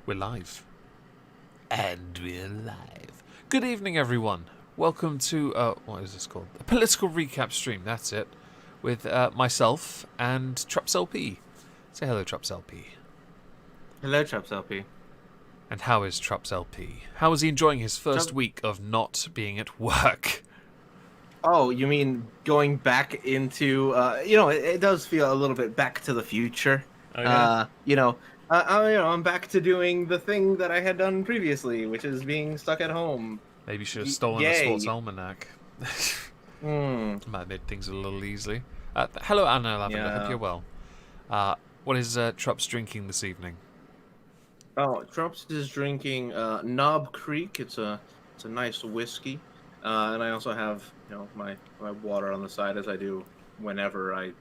We're live. And we're live. Good evening, everyone. Welcome to, what is this called? A political recap stream, that's it. With myself and Trups LP. Say hello, Trups LP. Hello, Chops LP. And how is Trups LP? How is he enjoying his first week of not being at work? Oh, you mean going back into, it does feel a little bit back to the future. Oh, yeah? I'm back to doing the thing that I had done previously, which is being stuck at home. Maybe you should have stolen the sports almanac. Might have made things a little easily. Hello, Anna Lavender. Yeah. Hope you're well. What is Trups drinking this evening? Oh, Trups is drinking Knob Creek. It's a nice whiskey, and I also have my water on the side, as I do whenever I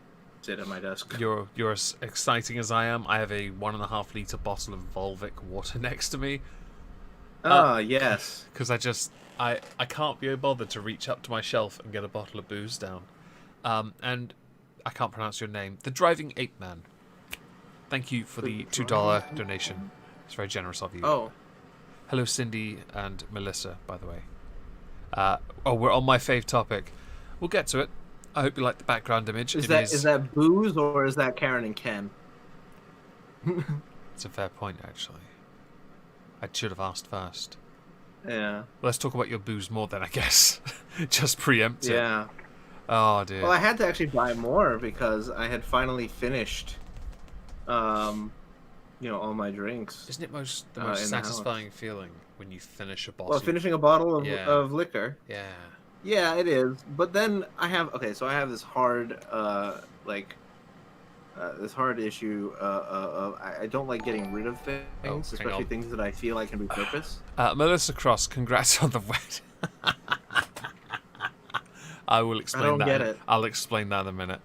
sit at my desk. You're as exciting as I am. I have a 1.5 litre bottle of Volvic water next to me. Yes. Because I can't be bothered to reach up to my shelf and get a bottle of booze down. And I can't pronounce your name. The Driving Ape Man. Thank you for the $2 donation. It's very generous of you. Oh. Hello, Cindy and Melissa, by the way. We're on my fave topic. We'll get to it. I hope you like the background image. Is that booze or is that Karen and Ken? It's a fair point, actually. I should have asked first. Yeah. Let's talk about your booze more then, I guess. Just preempt it. Yeah. Oh, dear. Well, I had to actually buy more because I had finally finished, all my drinks. Isn't it the most satisfying feeling when you finish a bottle? Well, finishing a bottle of liquor. Yeah. Yeah, it is. But then I have this hard issue of I don't like getting rid of things, especially things that I feel I can repurpose. Melissa Cross, congrats on the wedding. I will explain that. I don't get it. I'll explain that in a minute.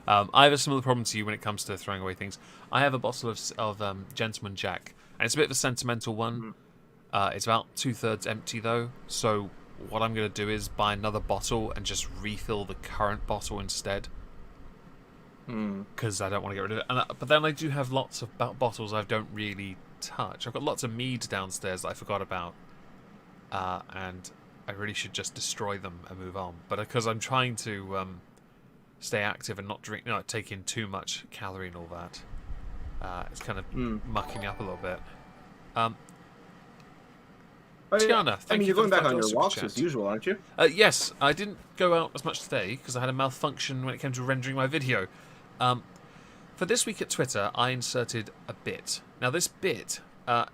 I have a similar problem to you when it comes to throwing away things. I have a bottle of Gentleman Jack, and it's a bit of a sentimental one. It's about 2/3 empty though, so what I'm going to do is buy another bottle and just refill the current bottle instead. Because I don't want to get rid of it. But then I do have lots of bottles I don't really touch. I've got lots of mead downstairs that I forgot about. And I really should just destroy them and move on. But because I'm trying to stay active and not take in too much calorie and all that, it's kind of mucking up a little bit. Tiana, thank you. You're going back on your walks as usual, aren't you? Yes, I didn't go out as much today because I had a malfunction when it came to rendering my video. For this week at Twitter, I inserted a bit. Now, this bit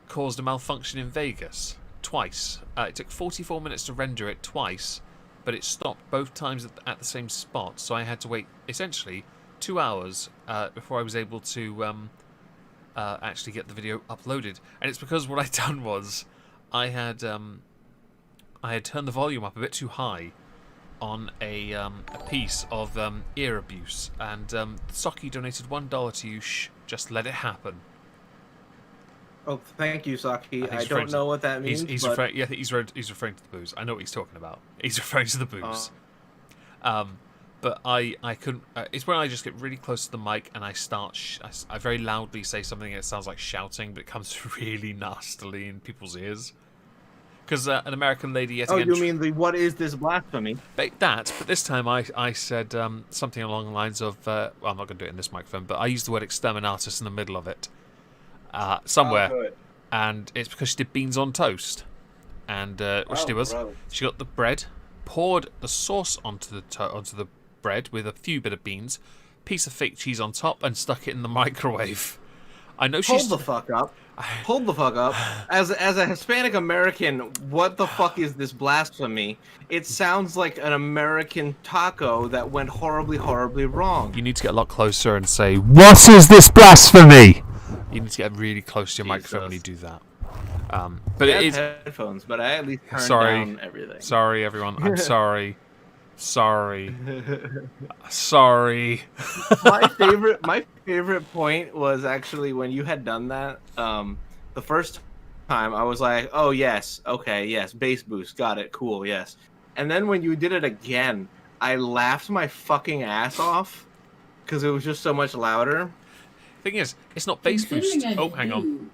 caused a malfunction in Vegas twice. It took 44 minutes to render it twice, but it stopped both times at the same spot, so I had to wait essentially 2 hours before I was able to actually get the video uploaded. And it's because what I'd done was I had turned the volume up a bit too high on a piece of ear abuse, and Saki donated $1 to you. Just let it happen. Oh, thank you, Saki. I don't know what that means. He's referring to the booze. I know what he's talking about. He's referring to the booze. But I couldn't. It's when I just get really close to the mic and I start. I very loudly say something that sounds like shouting, but it comes really nastily in people's ears. Because an American lady yet again. Oh, you mean the "What is this blasphemy"? But this time I said something along the lines of. Well, I'm not going to do it in this microphone, but I used the word "exterminatus" in the middle of it, somewhere, and it's because she did beans on toast, and what she did was she got the bread, poured the sauce onto the bread with a few bit of beans, piece of fake cheese on top, and stuck it in the microwave. I know she's... Hold the fuck up. Hold the fuck up. As a Hispanic American, what the fuck is this blasphemy? It sounds like an American taco that went horribly, horribly wrong. You need to get a lot closer and say, "What is this blasphemy?" You need to get really close to your microphone when you do that. But it is headphones, but I at least turned down everything. Sorry, everyone. I'm sorry. Sorry. My favorite point was actually when you had done that. The first time I was like, "Oh yes, okay, yes, bass boost, got it, cool, yes." And then when you did it again, I laughed my fucking ass off because it was just so much louder. Thing is, it's not bass boost. Oh, hang on.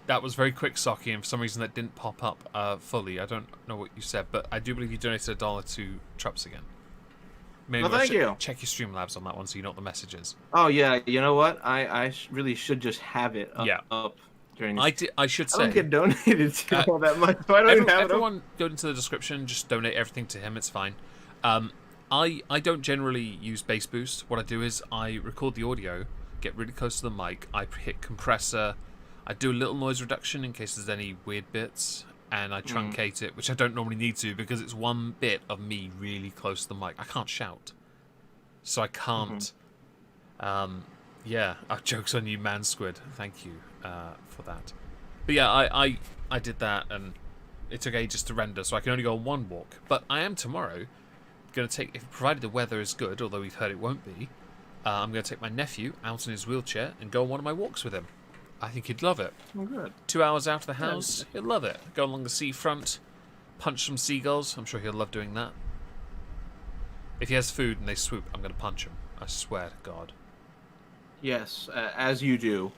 that was very quick, Saki, and for some reason that didn't pop up fully. I don't know what you said, but I do believe you donated $1 to Trups again. Maybe Well, thank you. Check your Streamlabs on that one so you know what the message is. Oh yeah, you know what? I really should just have it up during this. I should say. I don't get donated to all that much, so I don't even have it up. Everyone go into the description, just donate everything to him, it's fine. I don't generally use bass boost. What I do is I record the audio, get really close to the mic, I hit compressor, I do a little noise reduction in case there's any weird bits, and I truncate it, which I don't normally need to because it's one bit of me really close to the mic. I can't shout. So I can't... yeah, joke's on you, man squid. Thank you for that. But yeah, I did that, and it took ages to render, so I can only go on one walk. But I am tomorrow going to take, if provided the weather is good, although we've heard it won't be, I'm going to take my nephew out in his wheelchair and go on one of my walks with him. I think he'd love it. Oh, good. 2 hours out of the house, he'll love it. Go along the seafront, punch some seagulls. I'm sure he'll love doing that. If he has food and they swoop, I'm going to punch him. I swear to God. Yes, as you do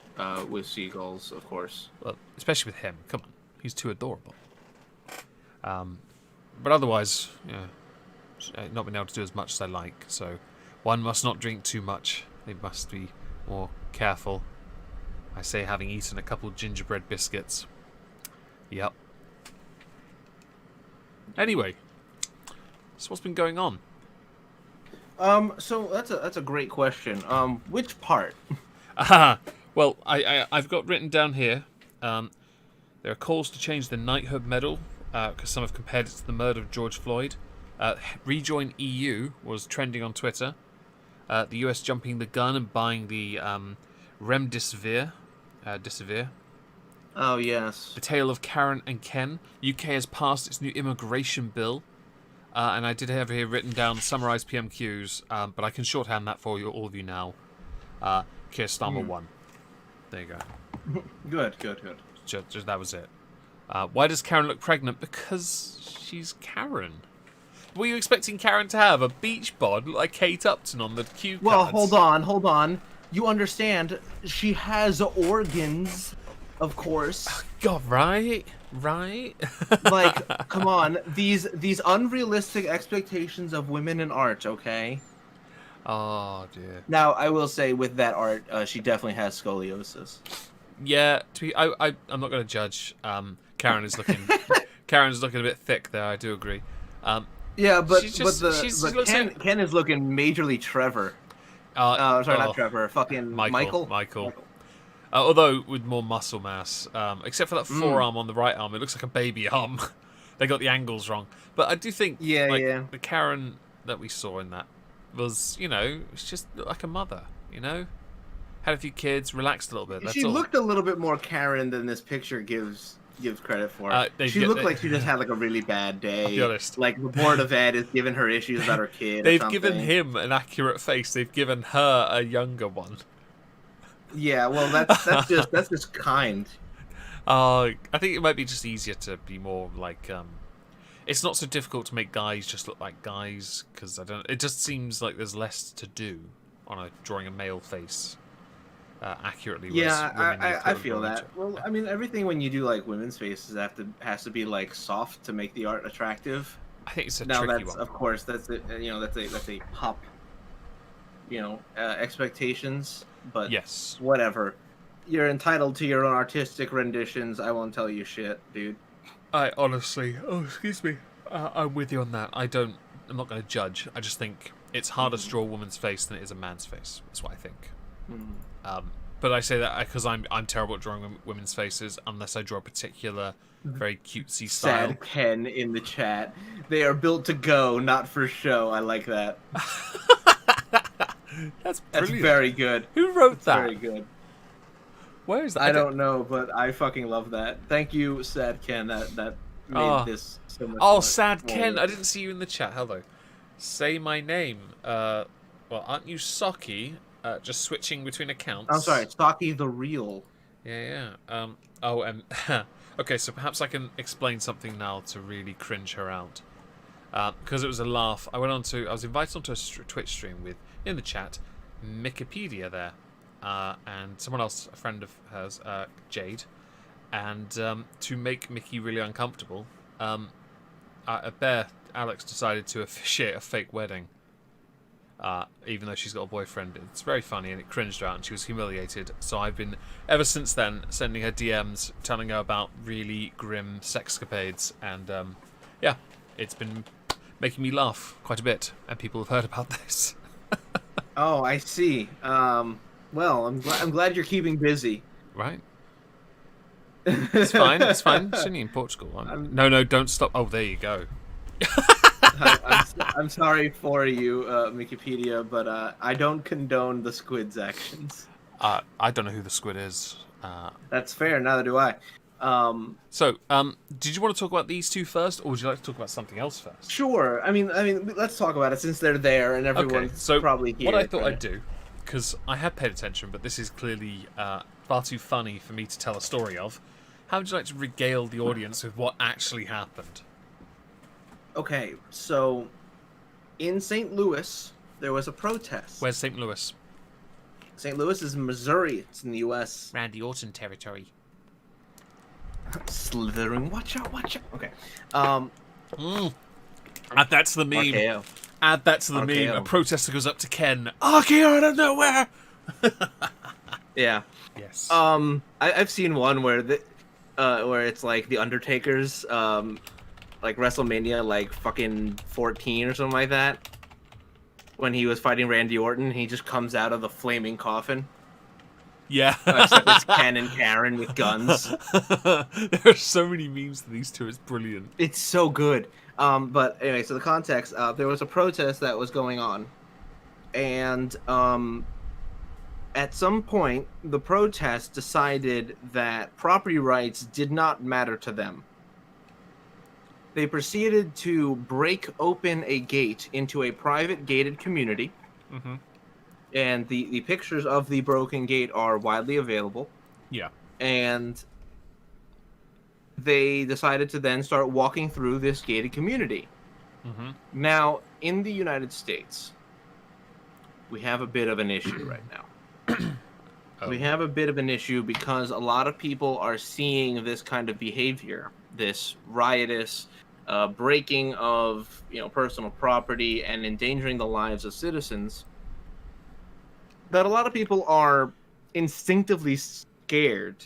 with seagulls, of course. Well, especially with him. Come on, he's too adorable. But otherwise, yeah, not been able to do as much as I like. So, one must not drink too much. They must be more careful. I say, having eaten a couple gingerbread biscuits. Yep. Anyway, so what's been going on? So that's a great question. Which part? Well, I've got written down here. There are calls to change the knighthood medal because some have compared it to the murder of George Floyd. Rejoin EU was trending on Twitter. The US jumping the gun and buying the remdesivir. Oh yes. The tale of Karen and Ken. UK has passed its new immigration bill. And I did have here written down summarised PMQs, but I can shorthand that for you, all of you now. Keir Starmer 1. There you go. Good. Just that was it. Why does Karen look pregnant? Because she's Karen. Were you expecting Karen to have a beach bod like Kate Upton on the cue cards? Well, hold on. You understand, she has organs, of course. God, right? Like, come on, these unrealistic expectations of women in art, okay? Oh dear. Now, I will say with that art, she definitely has scoliosis. Yeah, I'm not going to judge. Karen is looking a bit thick there. I do agree. Yeah, but Ken Ken is looking majorly Trevor. Sorry, not Trevor. Fucking Michael. Although with more muscle mass, except for that forearm on the right arm, it looks like a baby arm. They got the angles wrong. But I do think the Karen that we saw in that was, it's just like a mother, Had a few kids, relaxed a little bit. That's she all. Looked a little bit more Karen than this picture gives credit for. She looked like she just had like a really bad day. I'll be honest. Like the board of ed is giving her issues about her kid. They've given him an accurate face. They've given her a younger one. Yeah, well, that's just kind. I think it might be just easier to be more like. It's not so difficult to make guys just look like guys because it just seems like there's less to do on drawing a male face accurately. Yeah, I feel that. Well, I mean, everything when you do like women's faces has to be like soft to make the art attractive. I think it's a tricky one. Of course, that's a pop. Expectations. But yes, whatever. You're entitled to your own artistic renditions. I won't tell you shit, dude. I honestly, excuse me, I'm with you on that. I'm not going to judge. I just think it's harder to draw a woman's face than it is a man's face. That's what I think. But I say that because I'm terrible at drawing women's faces unless I draw a particular very cutesy style. Sad Ken in the chat. They are built to go, not for show. I like that. That's brilliant. That's very good. Who wrote that? Very good. Where is that? I don't know, but I fucking love that. Thank you, Sad Ken. That made this so much more Sad Ken. forward. I didn't see you in the chat. Hello. Say my name. Well, aren't you Saki? Just switching between accounts. I'm sorry, Saki the Real. Yeah. Okay, so perhaps I can explain something now to really cringe her out. Because it was a laugh. I was invited onto a Twitch stream with, in the chat, Wikipedia there. And someone else, a friend of hers, Jade. And to make Mickey really uncomfortable, Alex decided to officiate a fake wedding. Even though she's got a boyfriend. It's very funny and it cringed her out and she was humiliated. So I've been, ever since then, sending her DMs telling her about really grim sexcapades. And yeah, it's been making me laugh quite a bit. And people have heard about this. Oh, I see. Well, I'm glad you're keeping busy. Right. It's fine. It's fine. It's only in Portugal. No, don't stop. Oh, there you go. I'm sorry for you, Wikipedia, but I don't condone the squid's actions. I don't know who the squid is. That's fair. Neither do I. So, did you want to talk about these two first, or would you like to talk about something else first? Sure. I mean, let's talk about it since they're there and everyone's probably here. What I thought I'd do, because I have paid attention, but this is clearly far too funny for me to tell a story of. How would you like to regale the audience with what actually happened? Okay, so in St. Louis, there was a protest. Where's St. Louis? St. Louis is in Missouri. It's in the U.S. Randy Orton territory. Slithering. Watch out, watch out. Okay. Add that to the meme. RKO. Add that to the RKO. meme. A protester goes up to Ken. RKO out of nowhere! Yeah. Yes. I've seen one where it's like the Undertaker's like WrestleMania like fucking 14 or something like that. When he was fighting Randy Orton, he just comes out of the flaming coffin. Yeah. Except it's Ken and Karen with guns. There are so many memes to these two. It's brilliant. It's so good. But anyway, so the context, there was a protest that was going on. And at some point, the protest decided that property rights did not matter to them. They proceeded to break open a gate into a private gated community. Mm-hmm. And the pictures of the broken gate are widely available. Yeah. And they decided to then start walking through this gated community. Mm-hmm. Now, in the United States, we have a bit of an issue right now. We have a bit of an issue because a lot of people are seeing this kind of behavior, this riotous breaking of personal property and endangering the lives of citizens, that a lot of people are instinctively scared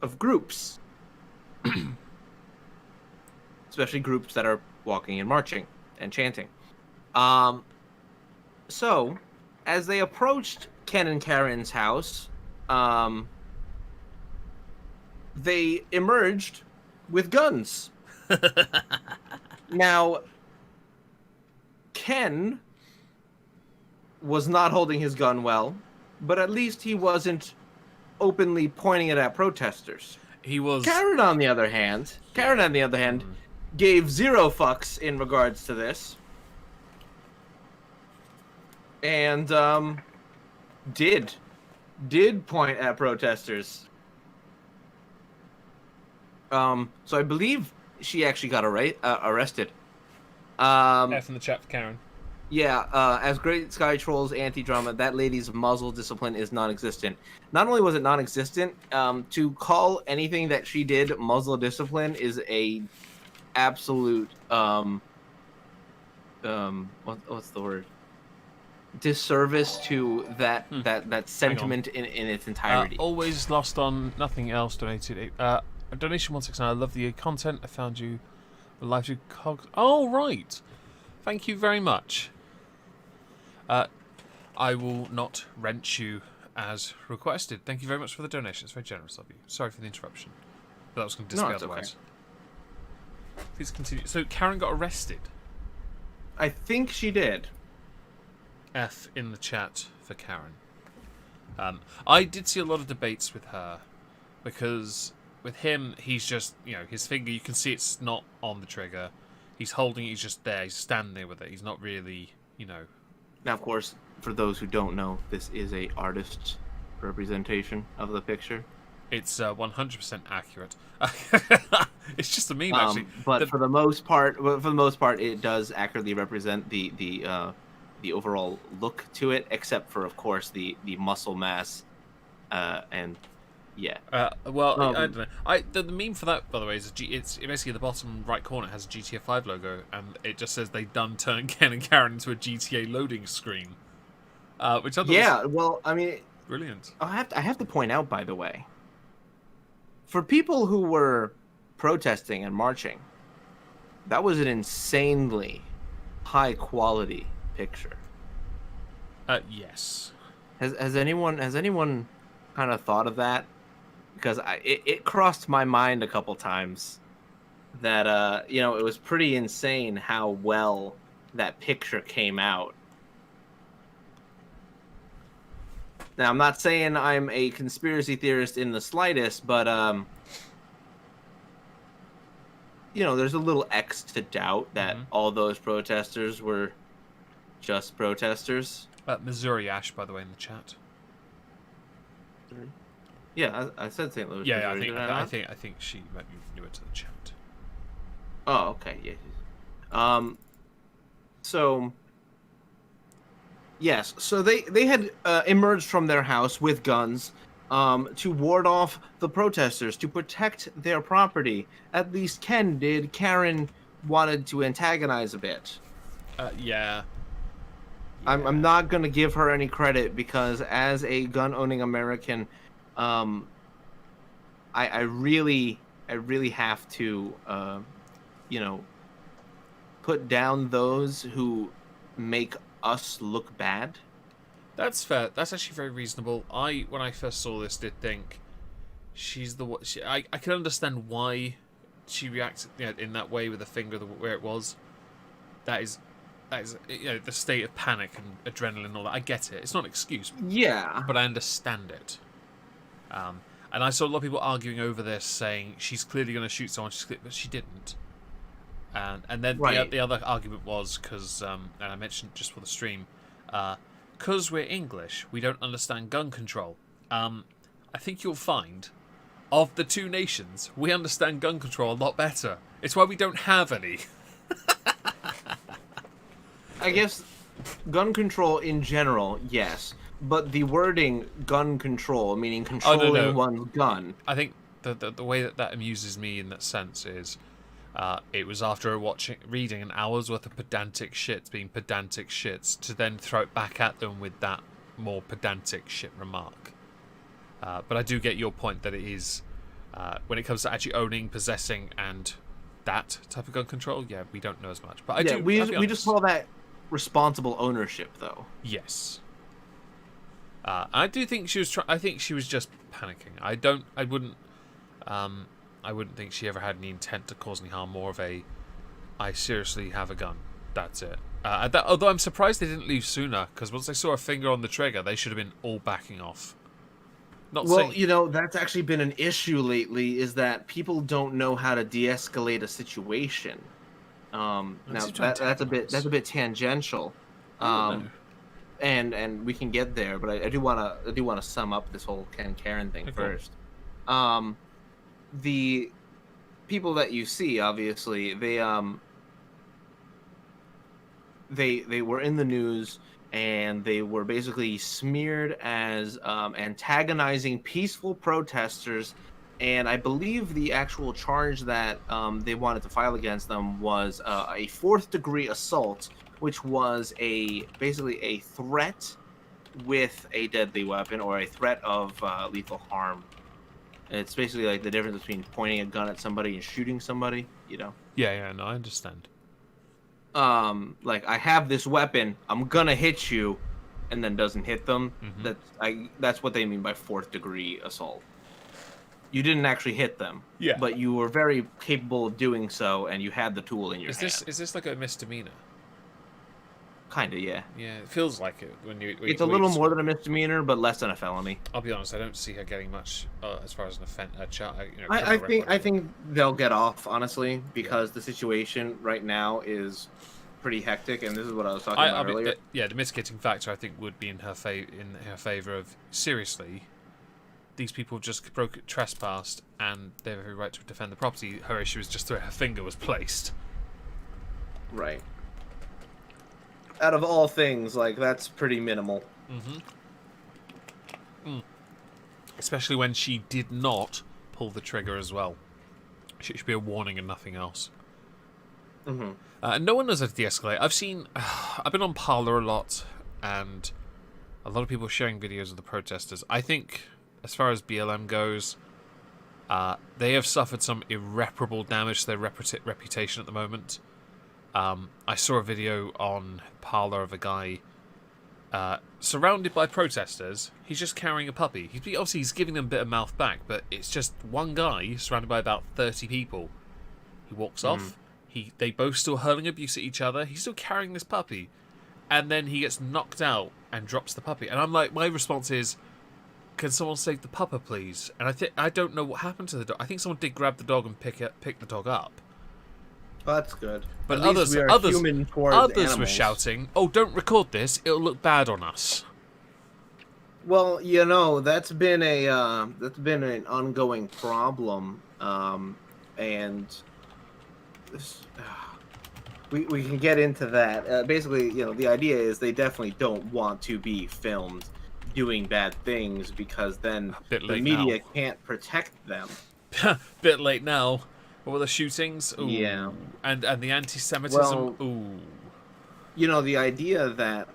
of groups. Especially groups that are walking and marching and chanting. So, as they approached Ken and Karen's house, they emerged with guns. Now, Ken was not holding his gun well, but at least he wasn't openly pointing it at protesters. He was. Karen, on the other hand, gave zero fucks in regards to this, and did point at protesters. So I believe she actually got arrested. F in the chat for Karen. Yeah, as Great Sky Troll's anti-drama, that lady's muzzle discipline is non-existent. Not only was it non-existent, to call anything that she did muzzle discipline is a absolute what's the word? Disservice to that sentiment in its entirety. Always lost on nothing else donated. A donation 169. I love the content. I found you a live to cogs. Oh right. Thank you very much. I will not rent you as requested. Thank you very much for the donation. It's very generous of you. Sorry for the interruption. But that was going to disappear otherwise. Okay. Please continue. So Karen got arrested. I think she did. F in the chat for Karen. I did see a lot of debates with her because with him, he's just, his finger, you can see it's not on the trigger. He's holding it, he's just there, he's standing there with it. He's not really, Now, of course, for those who don't know, this is a artist's representation of the picture. It's 100% accurate. It's just a meme, actually. But for the most part, it does accurately represent the overall look to it, except for, of course, the muscle mass and Yeah. Well, I don't know. The meme for that, by the way, is it's basically the bottom right corner has a GTA 5 logo, and it just says they done turn Ken and Karen into a GTA loading screen, which I thought was well, I mean, brilliant. I have to point out, by the way, for people who were protesting and marching, that was an insanely high quality picture. Yes. Has anyone kind of thought of that? Because it crossed my mind a couple times that you know, it was pretty insane how well that picture came out. Now, I'm not saying I'm a conspiracy theorist in the slightest, but you know, there's a little X to doubt that all those protesters were just protesters. Missouri Ash, by the way, in the chat. Yeah, I said St. Louis. Yeah, Missouri, I think she might be newer to the chat. Oh, okay, yeah. So yes, so they had emerged from their house with guns, to ward off the protesters, to protect their property. At least Ken did. Karen wanted to antagonize a bit. Yeah. I'm not gonna give her any credit because as a gun-owning American, I really have to, you know, put down those who make us look bad. That's fair. That's actually very reasonable. When I first saw this, did think she's the one. I can understand why she reacted, you know, in that way with the finger where it was. That is, you know, the state of panic and adrenaline and all that. I get it. It's not an excuse. Yeah. But I understand it. And I saw a lot of people arguing over this, saying she's clearly going to shoot someone, but she didn't. And then the other argument was because, and I mentioned just for the stream, because we're English, we don't understand gun control. I think you'll find, of the two nations, we understand gun control a lot better. It's why we don't have any. I guess gun control in general, yes. But the wording gun control, meaning controlling one's gun. I think the way that amuses me in that sense is it was after reading an hour's worth of pedantic shit being pedantic shits to then throw it back at them with that more pedantic shit remark. But I do get your point that it is, when it comes to actually owning, possessing, and that type of gun control, yeah, we don't know as much. But we just call that responsible ownership, though. Yes. I do think she was. I think she was just panicking. I wouldn't think she ever had any intent to cause any harm. More of a, I seriously have a gun. That's it. Although I'm surprised they didn't leave sooner, because once they saw a finger on the trigger, they should have been all backing off. You know, that's actually been an issue lately. Is that people don't know how to de-escalate a situation. Now that's a bit tangential. And we can get there, but I do want to sum up this whole Ken Karen thing first. The people that you see, obviously, they were in the news, and they were basically smeared as antagonizing peaceful protesters. And I believe the actual charge that they wanted to file against them was a 4th-degree assault, which was basically a threat with a deadly weapon or a threat of lethal harm. It's basically like the difference between pointing a gun at somebody and shooting somebody, you know? Yeah, no, I understand. Like, I have this weapon, I'm gonna hit you, and then doesn't hit them. That's what they mean by 4th-degree assault. You didn't actually hit them, but you were very capable of doing so, and you had the tool in your hand. Is this like a misdemeanor? Kinda, yeah. Yeah, it feels like it when you. It's a little more than a misdemeanor, but less than a felony. I'll be honest, I don't see her getting much as far as an offense. I think they'll get off, honestly, because the situation right now is pretty hectic, and this is what I was talking about earlier. The mitigating factor I think would be in her favor of, seriously, these people just trespassed and they have every right to defend the property. Her issue is just where her finger was placed. Right. Out of all things, like, that's pretty minimal. especially when she did not pull the trigger as well. It should be a warning and nothing else. Mm-hmm. And no one knows how to de-escalate. I've been on Parler a lot, and a lot of people sharing videos of the protesters. I think, as far as BLM goes, they have suffered some irreparable damage to their reputation at the moment. I saw a video on Parler of a guy surrounded by protesters. He's just carrying a puppy. He's giving them a bit of mouth back, but it's just one guy surrounded by about 30 people. He walks off. They both still hurling abuse at each other. He's still carrying this puppy, and then he gets knocked out and drops the puppy. And I'm like, my response is, can someone save the pupper, please? And I don't know what happened to the dog. I think someone did grab the dog and pick the dog up. Well, that's good. But At least we are human towards others animals. were shouting, "Oh, don't record this! It'll look bad on us." Well, that's been an ongoing problem, and we can get into that. Basically, the idea is they definitely don't want to be filmed doing bad things, because then the media can't protect them. Bit late now. What were the shootings? Ooh. Yeah. And the anti-Semitism? Well, ooh. The idea that,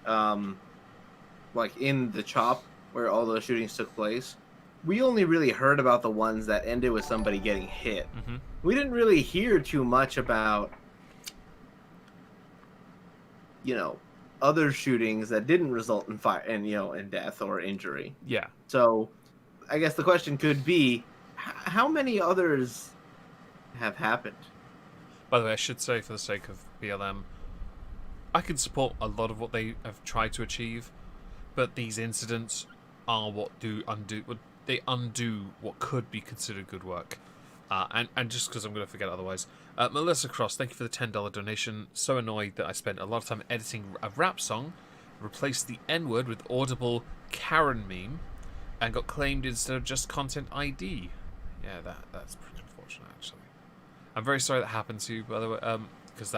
like in the CHOP, where all those shootings took place, we only really heard about the ones that ended with somebody getting hit. Mm-hmm. We didn't really hear too much about, other shootings that didn't result in fire and, in death or injury. Yeah. So, I guess the question could be, how many others have happened? By the way, I should say, for the sake of BLM, I can support a lot of what they have tried to achieve, but these incidents are they undo what could be considered good work. And just because I'm going to forget otherwise. Melissa Cross, thank you for the $10 donation. So annoyed that I spent a lot of time editing a rap song, replaced the N-word with audible Karen meme, and got claimed instead of just content ID. Yeah, that's pretty unfortunate, actually. I'm very sorry that happened to you, by the way, because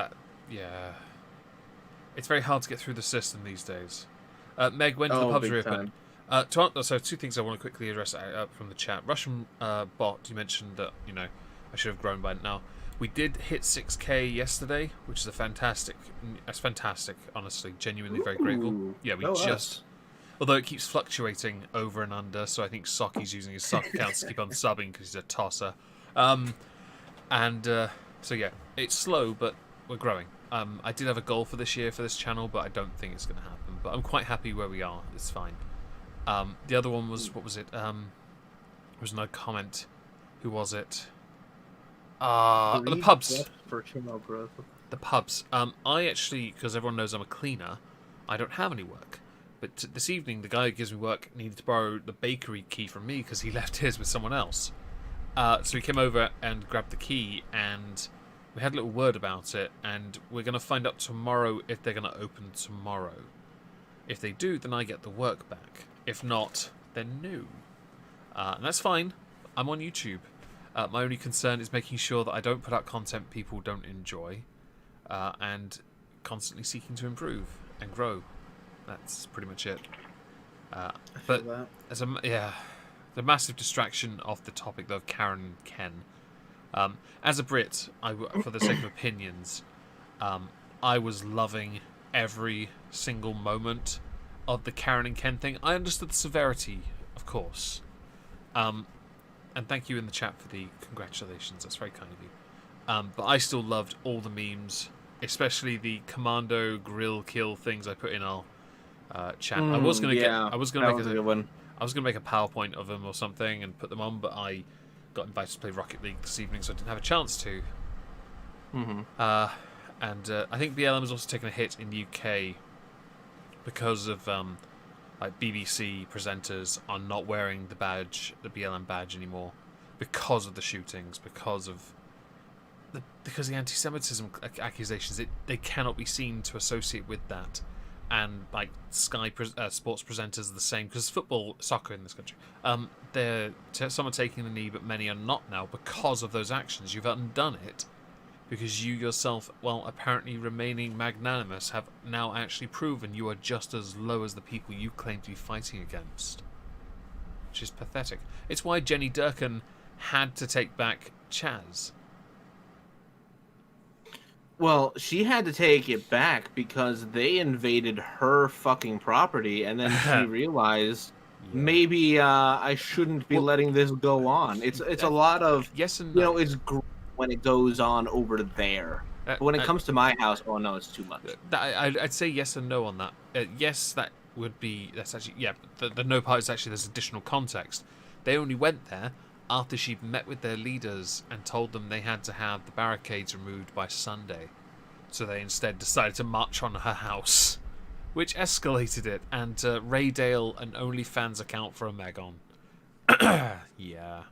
it's very hard to get through the system these days. Meg, when do the pubs reopen? So two things I want to quickly address from the chat. Russian bot, you mentioned that, I should have grown by now. We did hit 6K yesterday, which is fantastic, honestly. Genuinely very grateful. Yeah, although it keeps fluctuating over and under, so I think Socky's using his sock accounts to keep on subbing because he's a tosser. So yeah, it's slow, but we're growing. I did have a goal for this year for this channel, but I don't think it's going to happen. But I'm quite happy where we are. It's fine. The other one was, what was it? There was another comment. Who was it? The pubs. The pubs. I actually, because everyone knows I'm a cleaner, I don't have any work. But this evening, the guy who gives me work needed to borrow the bakery key from me because he left his with someone else. So he came over and grabbed the key, and we had a little word about it, and we're going to find out tomorrow if they're going to open tomorrow. If they do, then I get the work back. If not, then no. And that's fine. I'm on YouTube. My only concern is making sure that I don't put out content people don't enjoy, and constantly seeking to improve and grow. That's pretty much it. But the massive distraction off the topic though of Karen and Ken. As a Brit, for the sake of opinions, I was loving every single moment of the Karen and Ken thing. I understood the severity, of course. And thank you in the chat for the congratulations. That's very kind of you. But I still loved all the memes, especially the commando grill kill things I put in our chat. I was gonna make a PowerPoint of them or something and put them on, but I got invited to play Rocket League this evening, so I didn't have a chance to. And I think BLM has also taken a hit in the UK because of like BBC presenters are not wearing the badge, the BLM badge anymore, because of the shootings, because of the anti-Semitism accusations. They cannot be seen to associate with that. And like Sky sports presenters are the same, because soccer in this country, some are taking the knee, but many are not now because of those actions. You've undone it because you yourself, while apparently remaining magnanimous, have now actually proven you are just as low as the people you claim to be fighting against. which is pathetic. It's why Jenny Durkin had to take back Chaz. Well, she had to take it back because they invaded her fucking property, and then she realized maybe I shouldn't be letting this go on. It's a lot of yes and no. it's great when it goes on over there, but when it comes to my house, oh no, it's too much. I'd say yes and no on that. Yes, that's actually But the no part is actually there's additional context. They only went there after she'd met with their leaders and told them they had to have the barricades removed by Sunday. So they instead decided to march on her house, which escalated it, and Ray Dale an OnlyFans account for a Meg on. Yeah.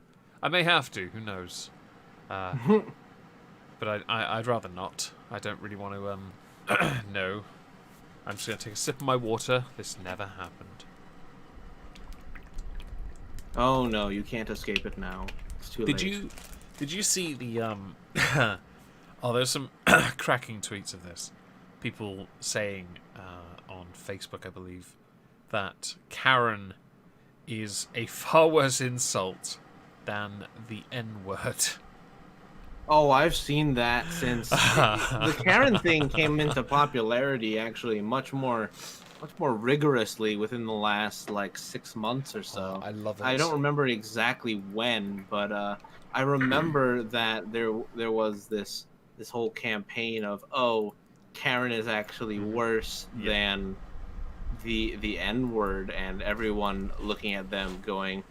I may have to, who knows. But I'd rather not. I don't really want to, no. I'm just going to take a sip of my water. This never happened. Oh no, you can't escape it now. It's too late. Did you see the oh, there's some cracking tweets of this. People saying on Facebook, I believe, that Karen is a far worse insult than the N-word. Oh, I've seen that since the Karen thing came into popularity. Actually, much more rigorously within the last like 6 months or so. Oh, I love it. I don't remember exactly when, but I remember that there was this whole campaign of Karen is actually worse than the N-word, and everyone looking at them going,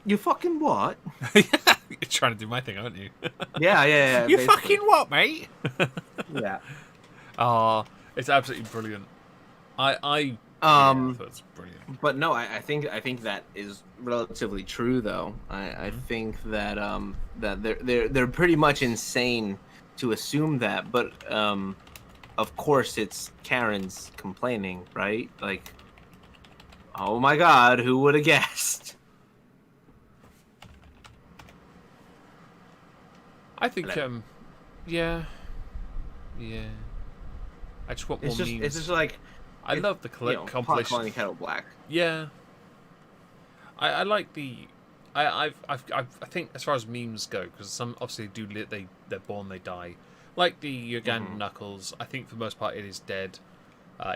"You fucking what?" You're trying to do my thing, aren't you? Yeah. You fucking what, mate? Yeah. Oh, it's absolutely brilliant. I thought it's brilliant. But no, I think that is relatively true, though. I think that that they're pretty much insane to assume that, but of course it's Karen's complaining, right? Like, oh my God, who would have guessed? I think yeah. I just want more memes. It's just like I love the compilation. Calling the kettle black. Yeah. I like the. I think as far as memes go, because some obviously they're born, they die. Like the Ugandan Knuckles, I think for the most part it is dead,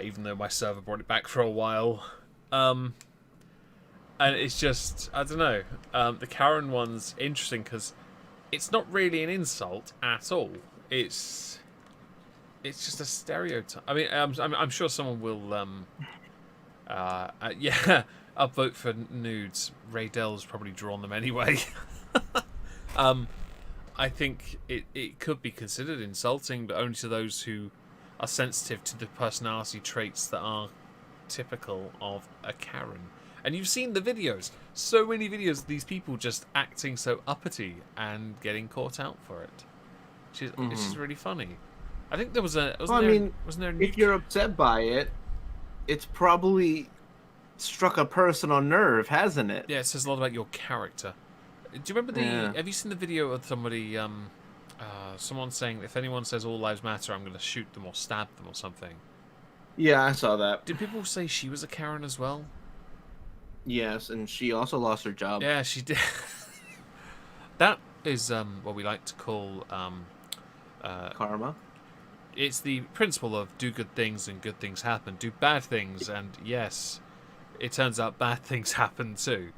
even though my server brought it back for a while. And it's just, I don't know. The Karen one's interesting because it's not really an insult at all. It's just a stereotype. I mean, I'm sure someone will upvote for nudes. Ray Dell's probably drawn them anyway. I think it could be considered insulting, but only to those who are sensitive to the personality traits that are typical of a Karen. And you've seen the videos. So many videos of these people just acting so uppity and getting caught out for it. Which is really funny. I think there was a... wasn't there if you're upset by it, it's probably struck a personal nerve, hasn't it? Yeah, it says a lot about your character. Do you remember have you seen the video of somebody, someone saying, if anyone says all lives matter, I'm going to shoot them or stab them or something? Yeah, I saw that. Did people say she was a Karen as well? Yes, and she also lost her job. Yeah, she did. That is what we like to call... karma? It's the principle of do good things and good things happen. Do bad things and yes, it turns out bad things happen too.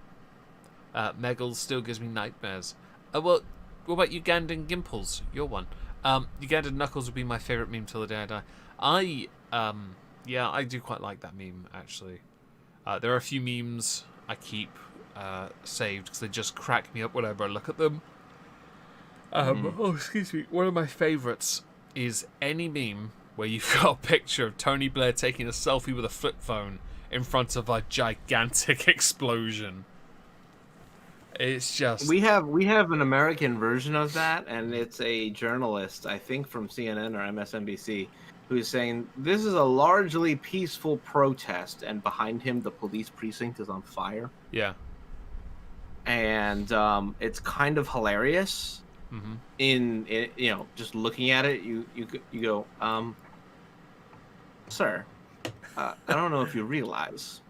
Meggle still gives me nightmares. Well, what about Ugandan Gimples? You're one. Ugandan Knuckles would be my favourite meme till the day I die. I do quite like that meme, actually. There are a few memes I keep saved because they just crack me up whenever I look at them. Oh, excuse me. One of my favourites is any meme where you've got a picture of Tony Blair taking a selfie with a flip phone in front of a gigantic explosion. It's just... We have an American version of that, and it's a journalist, I think from CNN or MSNBC, who's saying, this is a largely peaceful protest, and behind him the police precinct is on fire. Yeah. And it's kind of hilarious. Mm-hmm. In just looking at it, you go, sir, I don't know if you realize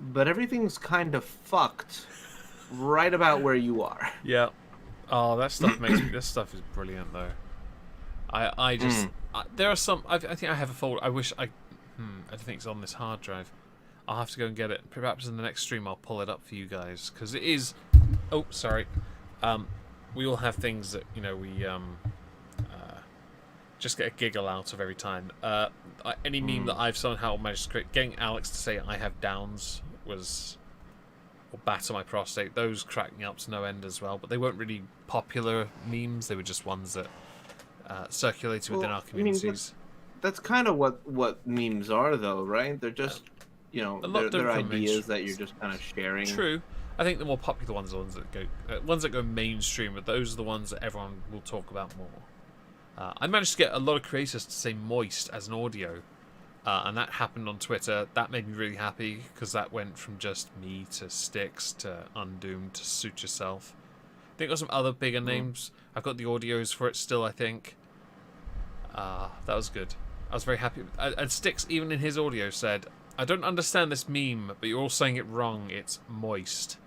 but everything's kind of fucked right about where you are. Yeah. Oh, that stuff makes me. This stuff is brilliant, though. I just there are some. I think I have a folder. I wish I. I don't think it's on this hard drive. I'll have to go and get it. Perhaps in the next stream I'll pull it up for you guys because it is. Oh, sorry. We all have things that we just get a giggle out of every time. Any meme that I've somehow managed to create, getting Alex to say I have downs was, or batter my prostate. Those cracked me up to no end as well. But they weren't really popular memes. They were just ones that circulated within our communities. That's kind of what memes are, though, right? They're just they're ideas that you're just kind of sharing. True. I think the more popular ones are the ones that go mainstream, but those are the ones that everyone will talk about more. I managed to get a lot of creators to say moist as an audio, and that happened on Twitter. That made me really happy because that went from just me to Styx to Undoomed to Suit Yourself. I think got some other bigger names. I've got the audios for it still, I think. That was good. I was very happy. And Styx, even in his audio, said, I don't understand this meme, but you're all saying it wrong. It's moist.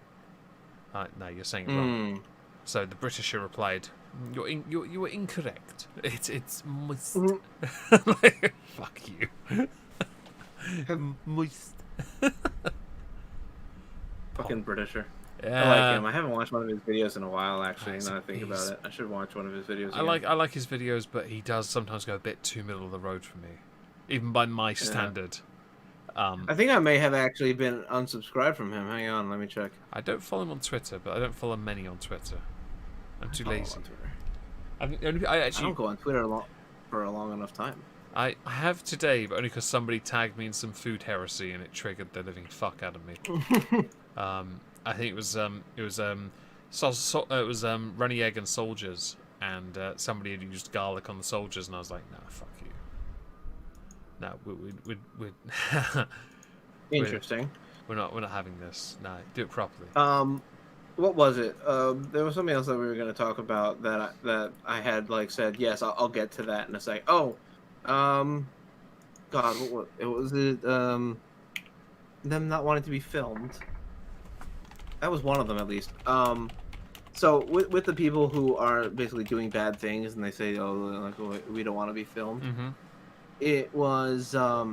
No, you're saying it wrong. So the Britisher replied, you were incorrect. It's moist. Like, fuck you. Moist. Fucking Britisher. Yeah. I like him. I haven't watched one of his videos in a while, actually, now I think about it. I should watch one of his videos again. I like his videos, but he does sometimes go a bit too middle of the road for me. Even by my standard. I think I may have actually been unsubscribed from him. Hang on, let me check. I don't follow him on Twitter, but I don't follow many on Twitter. I'm too lazy. I don't go on Twitter for a long enough time. I have today, but only because somebody tagged me in some food heresy and it triggered the living fuck out of me. I think it was runny egg and soldiers, and somebody had used garlic on the soldiers, and I was like, nah, fuck you. No, we'd Interesting. We're not having this. No, do it properly. What was it? There was something else that we were going to talk about that I had said yes, I'll get to that in a sec. Oh, God, what was it? Them not wanting to be filmed. That was one of them, at least. So with the people who are basically doing bad things and they say, oh, we don't want to be filmed. It was, in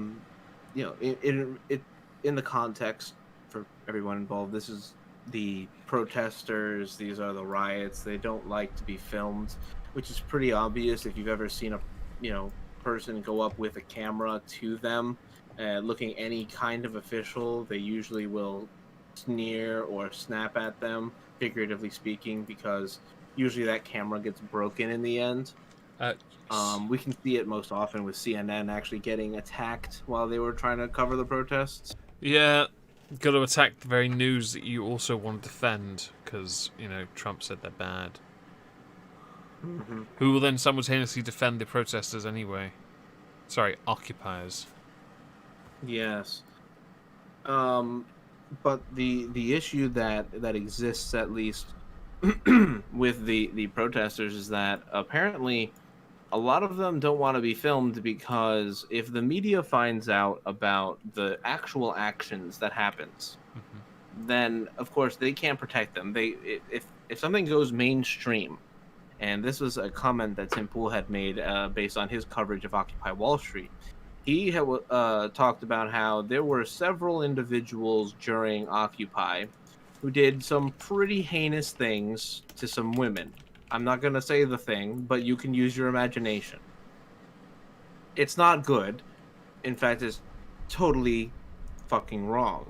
the context for everyone involved. This is the protesters. These are the riots. They don't like to be filmed, which is pretty obvious if you've ever seen a, person go up with a camera to them, looking any kind of official. They usually will sneer or snap at them, figuratively speaking, because usually that camera gets broken in the end. We can see it most often with CNN actually getting attacked while they were trying to cover the protests. Yeah, got to attack the very news that you also want to defend because, Trump said they're bad. Who will then simultaneously defend the protesters anyway? Sorry, occupiers. Yes. But the issue that exists, at least with the protesters, is that apparently a lot of them don't want to be filmed because if the media finds out about the actual actions that happens, then of course they can't protect them. If something goes mainstream, and this was a comment that Tim Pool had made based on his coverage of Occupy Wall Street. He had talked about how there were several individuals during Occupy who did some pretty heinous things to some women. I'm not going to say the thing, but you can use your imagination. It's not good. In fact, it's totally fucking wrong,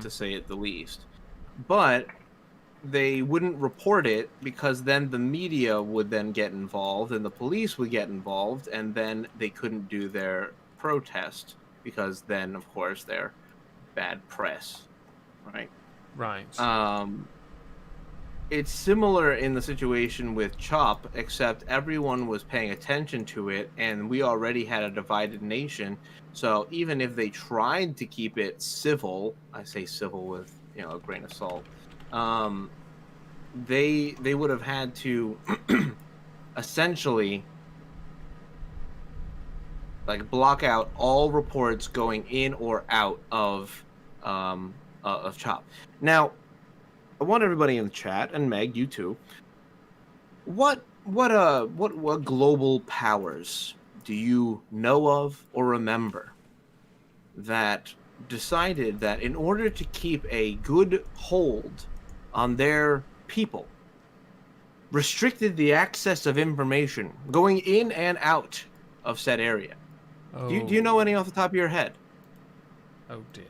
to say it the least. But they wouldn't report it because then the media would then get involved and the police would get involved, and then they couldn't do their protest because then, of course, they're bad press, right? Right. It's similar in the situation with CHOP, except everyone was paying attention to it, and we already had a divided nation. So even if they tried to keep it civil, I say civil with a grain of salt, they would have had to essentially block out all reports going in or out of of chop. Now, I want everybody in the chat, and Meg, you too. What global powers do you know of or remember that decided that in order to keep a good hold on their people, restricted the access of information going in and out of said area? Oh. Do you know any off the top of your head? Oh dear.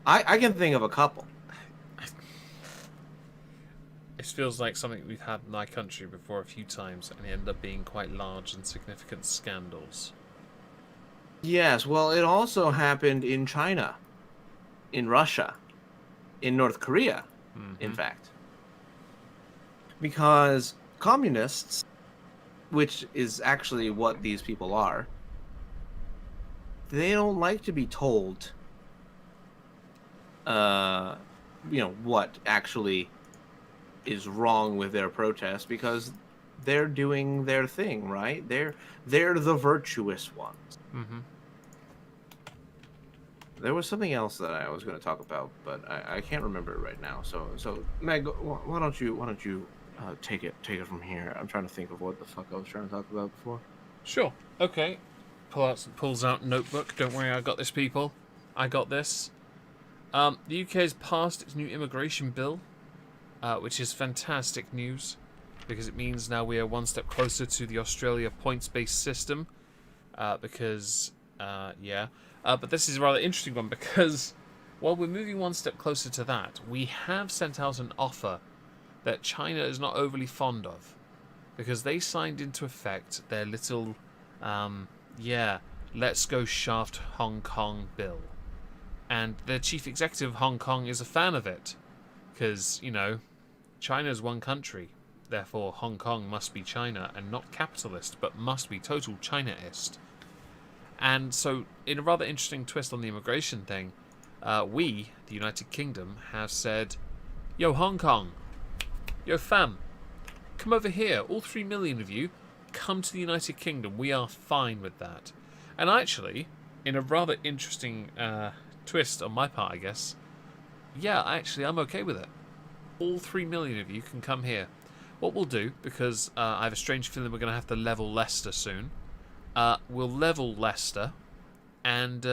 I can think of a couple. It feels like something we've had in my country before a few times, and it ended up being quite large and significant scandals. Yes, well, it also happened in China, in Russia, in North Korea, in fact. Because communists, which is actually what these people are, they don't like to be told, what actually is wrong with their protest, because they're doing their thing, right? They're the virtuous ones. Mm-hmm. There was something else that I was going to talk about, but I can't remember it right now. So Meg, why don't you take it from here? I'm trying to think of what the fuck I was trying to talk about before. Sure. Okay. Pulls out notebook. Don't worry, I got this, people. I got this. The UK has passed its new immigration bill, which is fantastic news, because it means now we are one step closer to the Australia points-based system. But this is a rather interesting one, because while we're moving one step closer to that, we have sent out an offer that China is not overly fond of, because they signed into effect their little, let's go shaft Hong Kong bill. And their chief executive of Hong Kong is a fan of it, because, China's one country. Therefore, Hong Kong must be China, and not capitalist, but must be total Chinaist. And so, in a rather interesting twist on the immigration thing, we, the United Kingdom, have said, yo, Hong Kong, yo, fam, come over here. All 3 million of you, come to the United Kingdom. We are fine with that. And actually, in a rather interesting twist on my part, I guess, I'm okay with it. All 3 million of you can come here. What we'll do, because I have a strange feeling we're going to have to level Leicester soon, we'll level Leicester, and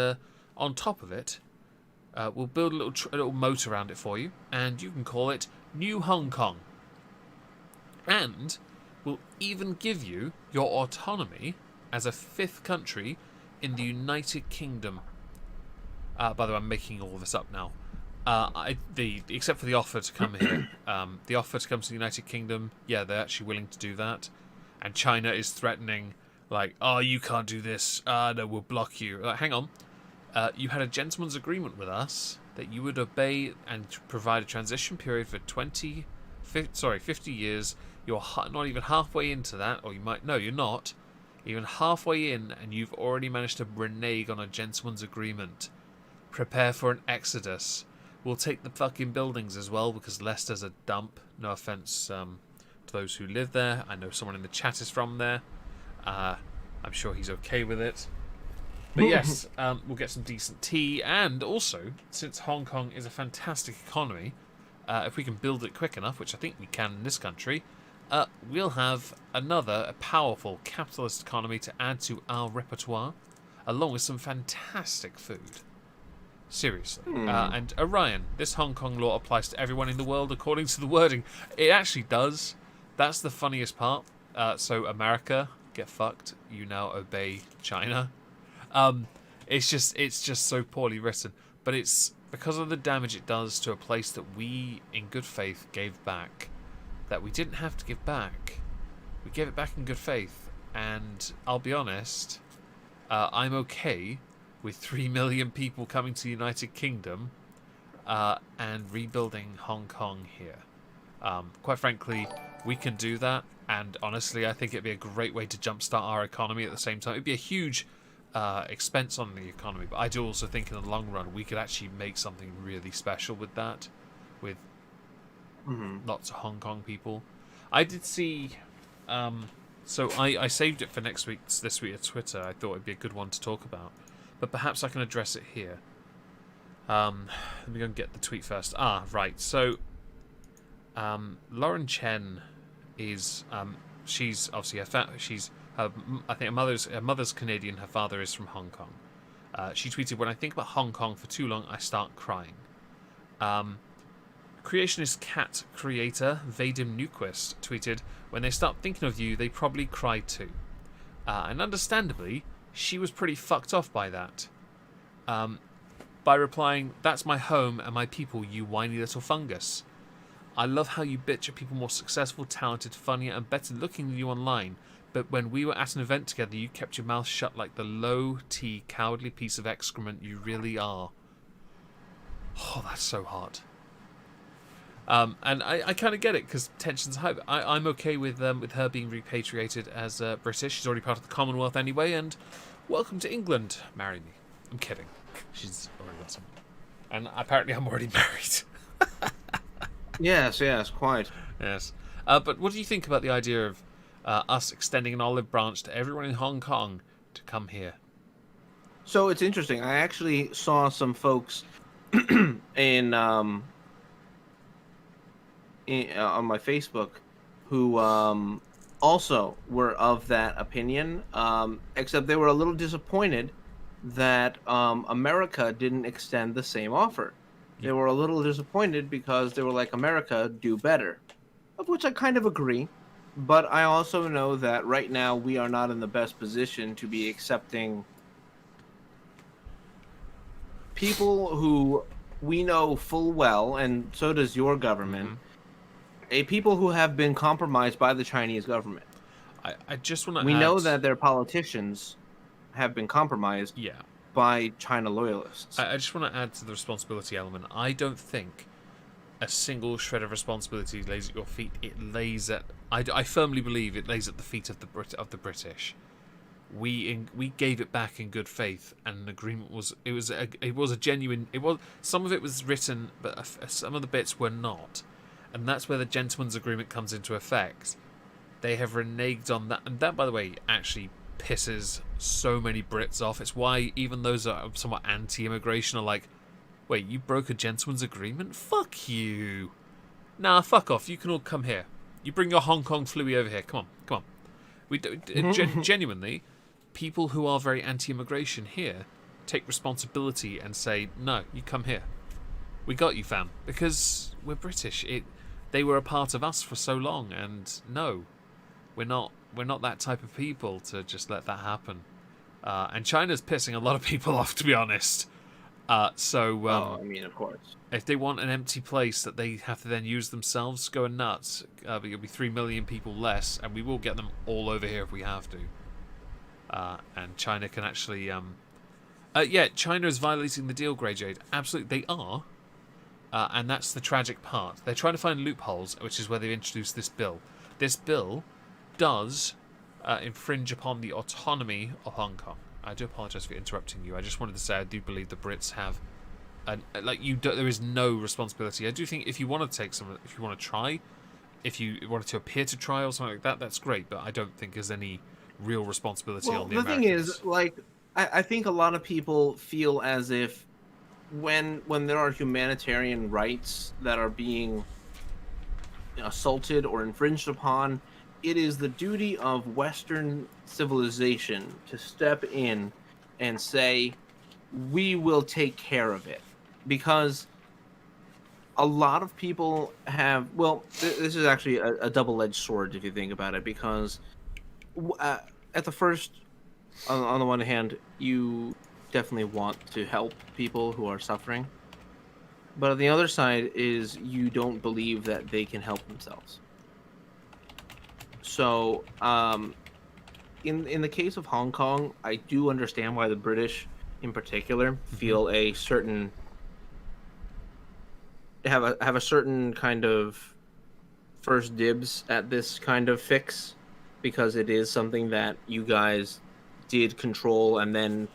on top of it, we'll build a little moat around it for you, and you can call it New Hong Kong. And we'll even give you your autonomy as a 5th country in the United Kingdom. By the way, I'm making all this up now. Except for the offer to come here, the offer to come to the United Kingdom, they're actually willing to do that, and China is threatening, like, oh, you can't do this. No, we'll block you. Hang on. You had a gentleman's agreement with us that you would obey and provide a transition period for 50 years. You're not even halfway into that, or you're not even halfway in, and you've already managed to renege on a gentleman's agreement. Prepare for an exodus. We'll take the fucking buildings as well, because Leicester's a dump. No offense to those who live there. I know someone in the chat is from there. I'm sure he's okay with it. But yes, we'll get some decent tea. And also, since Hong Kong is a fantastic economy, if we can build it quick enough, which I think we can in this country, we'll have a powerful capitalist economy to add to our repertoire, along with some fantastic food. Seriously. And Orion, this Hong Kong law applies to everyone in the world according to the wording. It actually does. That's the funniest part. So America, get fucked. You now obey China. It's just so poorly written. But it's because of the damage it does to a place that we, in good faith, gave back. That we didn't have to give back. We gave it back in good faith. And I'll be honest, I'm okay with 3 million people coming to the United Kingdom and rebuilding Hong Kong here. Quite frankly, we can do that, and honestly, I think it'd be a great way to jumpstart our economy at the same time. It'd be a huge expense on the economy, but I do also think in the long run we could actually make something really special with that, with lots of Hong Kong people. I did see... so I saved it for this week at Twitter. I thought it'd be a good one to talk about. But perhaps I can address it here. Let me go and get the tweet first. Ah, right. So, Lauren Chen is she's obviously I think her mother's Canadian. Her father is from Hong Kong. She tweeted, "When I think about Hong Kong for too long, I start crying." Creationist cat creator Vadim Newquist tweeted, "When they start thinking of you, they probably cry too." And understandably, she was pretty fucked off by that. By replying, "That's my home and my people, you whiny little fungus. I love how you bitch at people more successful, talented, funnier, and better looking than you online. But when we were at an event together, you kept your mouth shut like the low-T, cowardly piece of excrement you really are." Oh, that's so hard. And I kind of get it, because tension's high. I'm okay with her being repatriated as British. She's already part of the Commonwealth anyway, and welcome to England. Marry me. I'm kidding. She's already got someone. And apparently I'm already married. Yes, quite. Yes. But what do you think about the idea of us extending an olive branch to everyone in Hong Kong to come here? So it's interesting. I actually saw some folks on my Facebook who also were of that opinion, except they were a little disappointed that America didn't extend the same offer. They were a little disappointed because they were like, America, do better. Of which I kind of agree. But I also know that right now we are not in the best position to be accepting people who we know full well, and so does your government, people who have been compromised by the Chinese government. I just want to We know that their politicians have been compromised by China loyalists. I just want to add to the responsibility element. I don't think a single shred of responsibility lays at your feet. It lays at... I firmly believe it lays at the feet of the British. We gave it back in good faith, and an agreement was... It was a genuine... Some of it was written, but some of the bits were not. And that's where the gentleman's agreement comes into effect. They have reneged on that. And that, by the way, actually pisses so many Brits off. It's why even those that are somewhat anti-immigration are like, wait, you broke a gentleman's agreement? Fuck you. Nah, fuck off. You can all come here. You bring your Hong Kong fluey over here. Come on. We do, genuinely, people who are very anti-immigration here take responsibility and say, no, you come here. We got you, fam. Because we're British. They were a part of us for so long, and no, we're not that type of people to just let that happen. And China's pissing a lot of people off, to be honest. I mean, of course. If they want an empty place that they have to then use themselves, going nuts. But it'll be 3 million people less, and we will get them all over here if we have to. And China can actually... China is violating the deal, Grey Jade. Absolutely, they are. And that's the tragic part. They're trying to find loopholes, which is where they've introduced this bill. This bill does infringe upon the autonomy of Hong Kong. I do apologise for interrupting you. I just wanted to say I do believe the Brits have, there is no responsibility. I do think if you want to take some, if you want to try, if you wanted to appear to try or something like that, that's great. But I don't think there's any real responsibility on the Americans. The thing is, I think a lot of people feel as if when there are humanitarian rights that are being assaulted or infringed upon, it is the duty of Western civilization to step in and say, we will take care of it. Because a lot of people have... Well, this is actually a double-edged sword if you think about it, because at the first, on the one hand, you definitely want to help people who are suffering. But on the other side is you don't believe that they can help themselves. So, in the case of Hong Kong, I do understand why the have a certain kind of first dibs at this kind of fix, because it is something that you guys did control and then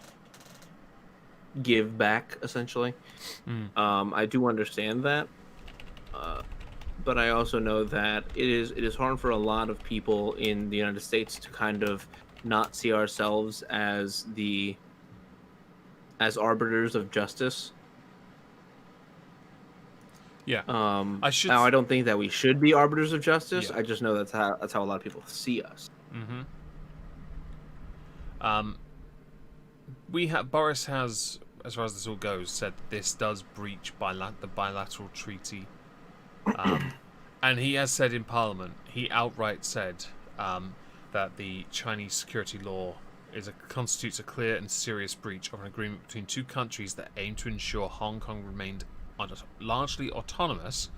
give back, essentially. I do understand that. But I also know that it is hard for a lot of people in the United States to kind of not see ourselves as arbiters of justice. Yeah. I should. Now I don't think that we should be arbiters of justice. Yeah. I just know that's how a lot of people see us. Mm-hmm. Boris has, as far as this all goes, said this does breach the bilateral treaty, and he has said in Parliament, he outright said that the Chinese security law constitutes a clear and serious breach of an agreement between two countries that aim to ensure Hong Kong remained largely autonomous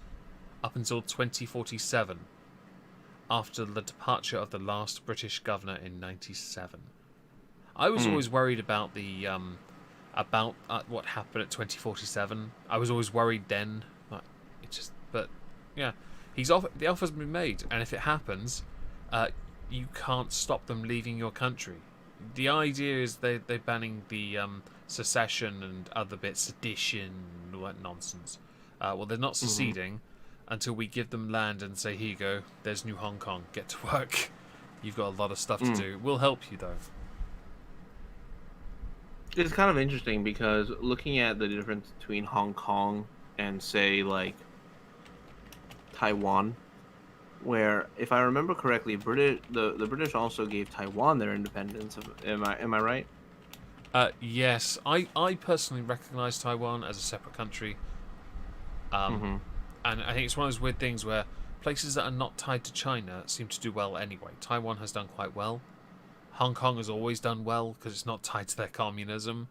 up until 2047, after the departure of the last British governor in '97. I was always worried about what happened at 2047. I was always worried then. But yeah, the offer's been made, and if it happens, you can't stop them leaving your country. The idea is they're banning the secession and other bits, sedition, all that nonsense. Well, they're not seceding until we give them land and say, here you go, there's New Hong Kong, get to work. You've got a lot of stuff to do. We'll help you, though. It's kind of interesting because looking at the difference between Hong Kong and, say, like, Taiwan, where, if I remember correctly, the British also gave Taiwan their independence. Am I right? Yes. I personally recognise Taiwan as a separate country. And I think it's one of those weird things where places that are not tied to China seem to do well anyway. Taiwan has done quite well. Hong Kong has always done well because it's not tied to their communism.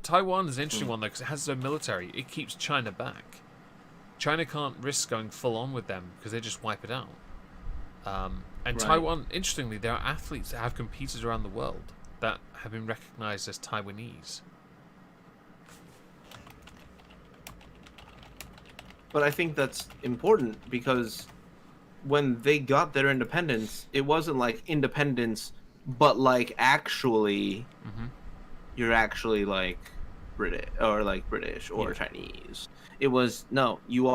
Taiwan is an interesting one, though, because it has its own military. It keeps China back. China can't risk going full on with them because they just wipe it out. And Taiwan, interestingly, there are athletes that have competed around the world that have been recognized as Taiwanese. But I think that's important because when they got their independence, it wasn't like independence, but like actually, you're actually like British or Chinese. It was no, you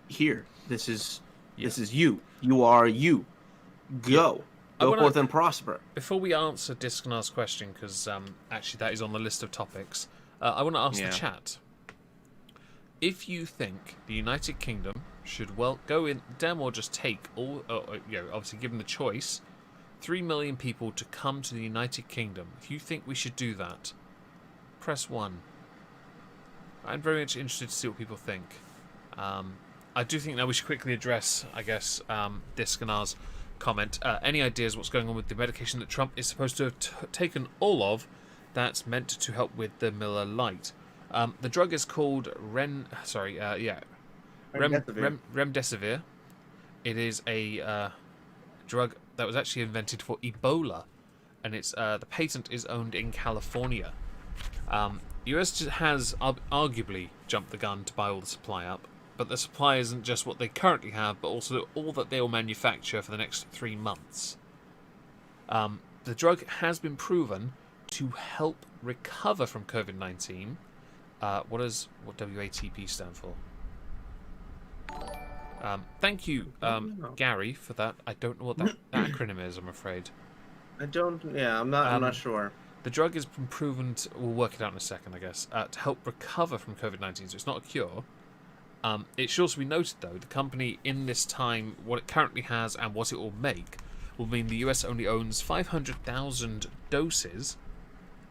here. This is you. You are you. Go forth and prosper. Before we answer Discnar's question, because actually that is on the list of topics, I want to ask the chat. If you think the United Kingdom should go in them or just take all, obviously given the choice, 3 million people to come to the United Kingdom. If you think we should do that, press 1. I'm very much interested to see what people think. I do think now we should quickly address, I guess, Discnar's comment. Any ideas what's going on with the medication that Trump is supposed to have taken all of that's meant to help with the Miller Lite? The drug is called Remdesivir. It is a drug that was actually invented for Ebola, and it's the patent is owned in California. US has arguably jumped the gun to buy all the supply up, but the supply isn't just what they currently have, but also all that they will manufacture for the next 3 months. The drug has been proven to help recover from COVID-19. What does WATP stand for? Thank you, Gary, for that. I don't know what that acronym is, I'm afraid. I'm not sure. The drug has been proven we'll work it out in a second, I guess, to help recover from COVID-19, so it's not a cure. It should also be noted, though, the company in this time, what it currently has and what it will make, will mean the US only owns 500,000 doses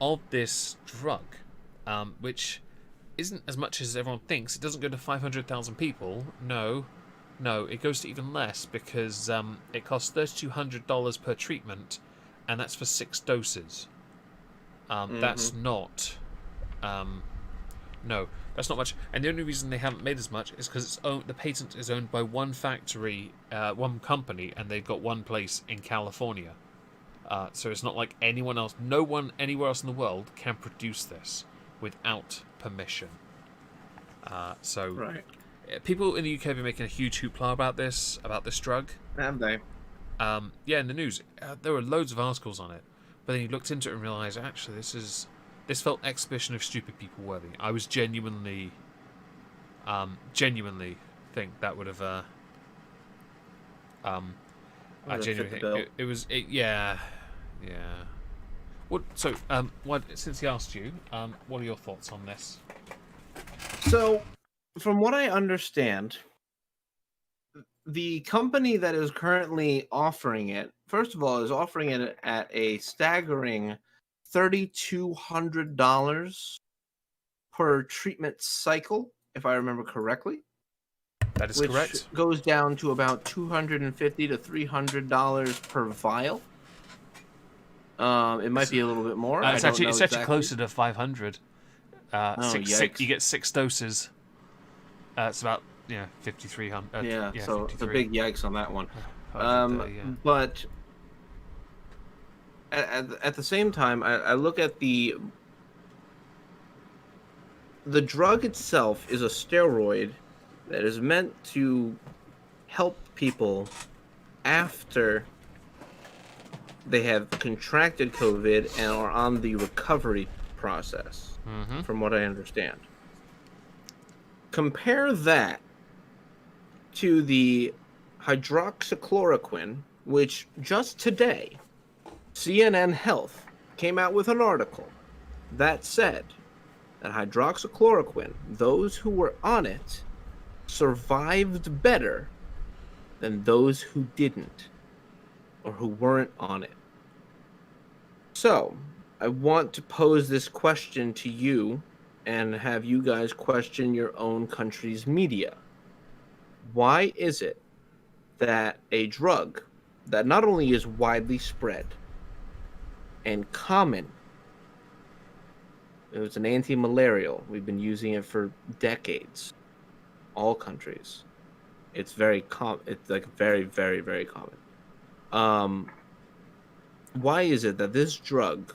of this drug, which isn't as much as everyone thinks. It doesn't go to 500,000 people. No, it goes to even less because it costs $3,200 per treatment, and that's for 6 doses. That's not... No, that's not much. And the only reason they haven't made as much is because the patent is owned by one factory, one company, and they've got one place in California. So it's not like anyone else, no one anywhere else in the world can produce this without permission. People in the UK have been making a huge hoopla about this drug. Have they? In the news. There were loads of articles on it. But then you looked into it and realised, actually, this felt exhibition of stupid people worthy. I was genuinely think that would have I genuinely think it was yeah. What? So, since he asked you, what are your thoughts on this? So, from what I understand, the company that is currently offering it, first of all, is offering it at a staggering $3,200 per treatment cycle, if I remember correctly, That is which correct. goes down to about $250 to $300 per vial. It might be a little bit more. I don't know It's actually exactly. closer to 500. Oh, You yikes! get 6 doses. It's about 5,300. Yeah, so it's a 53. big yikes on that one. 130, yeah. But at the same time, I look at the drug itself is a steroid that is meant to help people after they have contracted COVID and are on the recovery process, Mm-hmm. from what I understand. Compare that to the hydroxychloroquine, which just today, CNN Health came out with an article that said that hydroxychloroquine, those who were on it, survived better than those who didn't or who weren't on it. So, I want to pose this question to you and have you guys question your own country's media. Why is it that a drug that not only is widely spread and common, it was an anti-malarial, we've been using it for decades, all countries, it's very it's like very, very, very common. Why is it that this drug,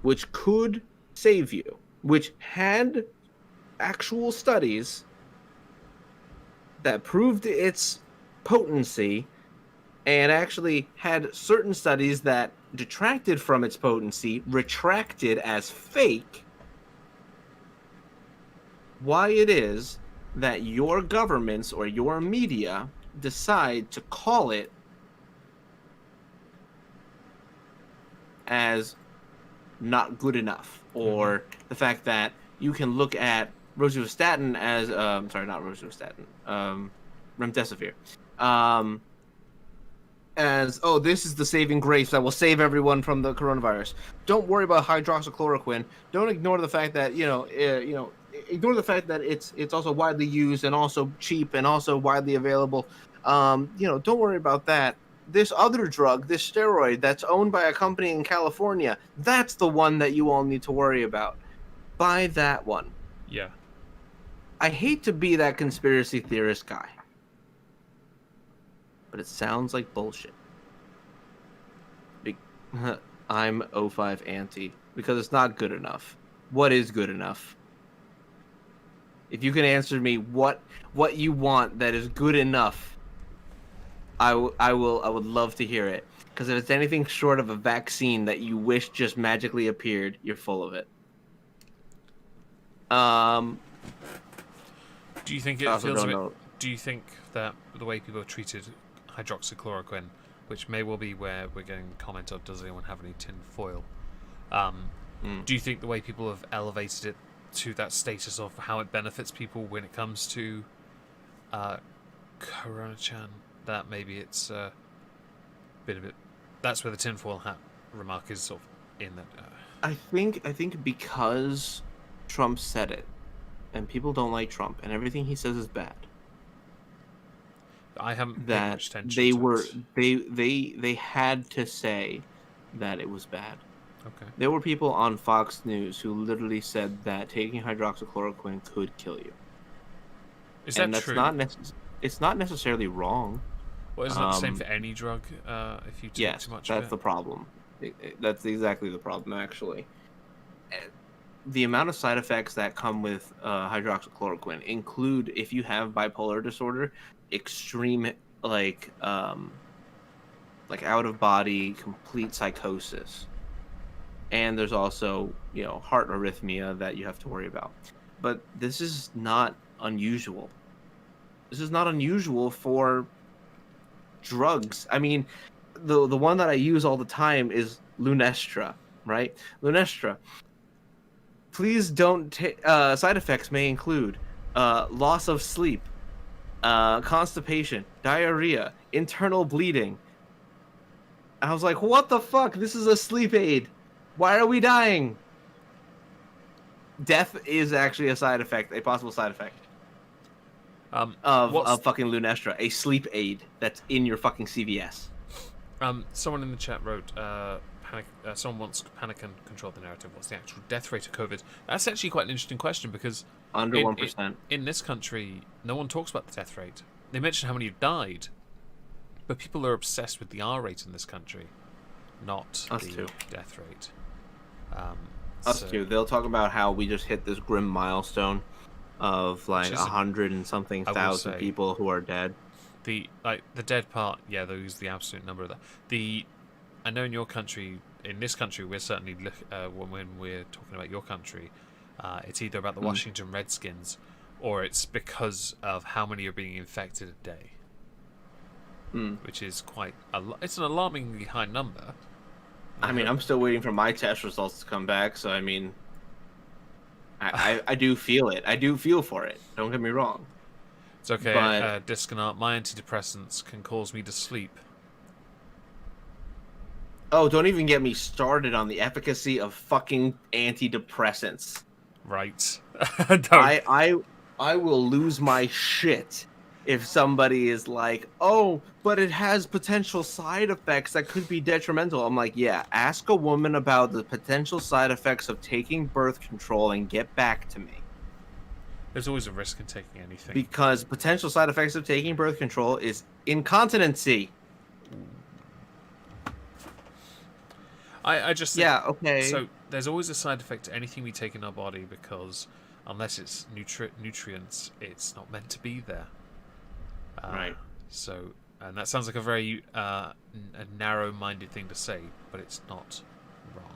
which could save you, which had actual studies that proved its potency and actually had certain studies that detracted from its potency, retracted as fake, why it is that your governments or your media decide to call it as not good enough, or the fact that you can look at rosuvastatin as sorry, not rosuvastatin, remdesivir, as, oh, this is the saving grace that will save everyone from the coronavirus. Don't worry about hydroxychloroquine. Don't ignore the fact that ignore the fact that it's also widely used and also cheap and also widely available. Don't worry about that. This other drug, this steroid that's owned by a company in California, that's the one that you all need to worry about. Buy that one. Yeah. I hate to be that conspiracy theorist guy, but it sounds like bullshit. I'm O5 anti because it's not good enough. What is good enough? If you can answer me what you want that is good enough, I would love to hear it. Because if it's anything short of a vaccine that you wish just magically appeared, you're full of it. Do you think it feels a bit? Do you think that the way people have treated hydroxychloroquine, which may well be where we're getting comment of, does anyone have any tin foil? Do you think the way people have elevated it to that status of how it benefits people when it comes to Corona-chan, that maybe it's a bit of it? That's where the tinfoil hat remark is sort of in that. I think because Trump said it, and people don't like Trump, and everything he says is bad. I haven't paid That much attention. They had to say that it was bad. Okay. There were people on Fox News who literally said that taking hydroxychloroquine could kill you. Is that true? It's not necessarily wrong. Well, isn't that the same for any drug? If you take too much of it? That's the problem. That's exactly the problem, actually. The amount of side effects that come with hydroxychloroquine include, if you have bipolar disorder, extreme like out of body complete psychosis, and there's also heart arrhythmia that you have to worry about. But this is not unusual. This is not unusual for drugs. I mean, the one that I use all the time is Lunestra, right? Lunestra. Please don't side effects may include loss of sleep, constipation, diarrhea, internal bleeding. I was like, what the fuck? This is a sleep aid. Why are we dying? Death is actually a side effect, a possible side effect of fucking Lunestra, a sleep aid that's in your fucking CVS. Someone in the chat wrote, panic. Someone wants panic and control the narrative. What's the actual death rate of COVID? That's actually quite an interesting question because under 1%. In this country, no one talks about the death rate. They mention how many have died, but people are obsessed with the R rate in this country, not the death rate. Us too. They'll talk about how we just hit this grim milestone of like 100 and something thousand people who are dead. The dead part, yeah, they'll use the absolute number of that. I know in your country, in this country, we're certainly when we're talking about your country, it's either about the Washington Redskins, or it's because of how many are being infected a day, which is quite it's an alarmingly high number. I mean, I'm still waiting for my test results to come back, so I mean, I do feel it. I do feel for it. Don't get me wrong. It's okay, but... Disconnect. My antidepressants can cause me to sleep. Oh, don't even get me started on the efficacy of fucking antidepressants. Right. I will lose my shit if somebody is like, oh, but it has potential side effects that could be detrimental. I'm like, yeah, ask a woman about the potential side effects of taking birth control and get back to me. There's always a risk in taking anything. Because potential side effects of taking birth control is incontinency. I just think, yeah, okay. So there's always a side effect to anything we take in our body because unless it's nutrients, it's not meant to be there. Right. So, and that sounds like a very a narrow-minded thing to say, but it's not wrong.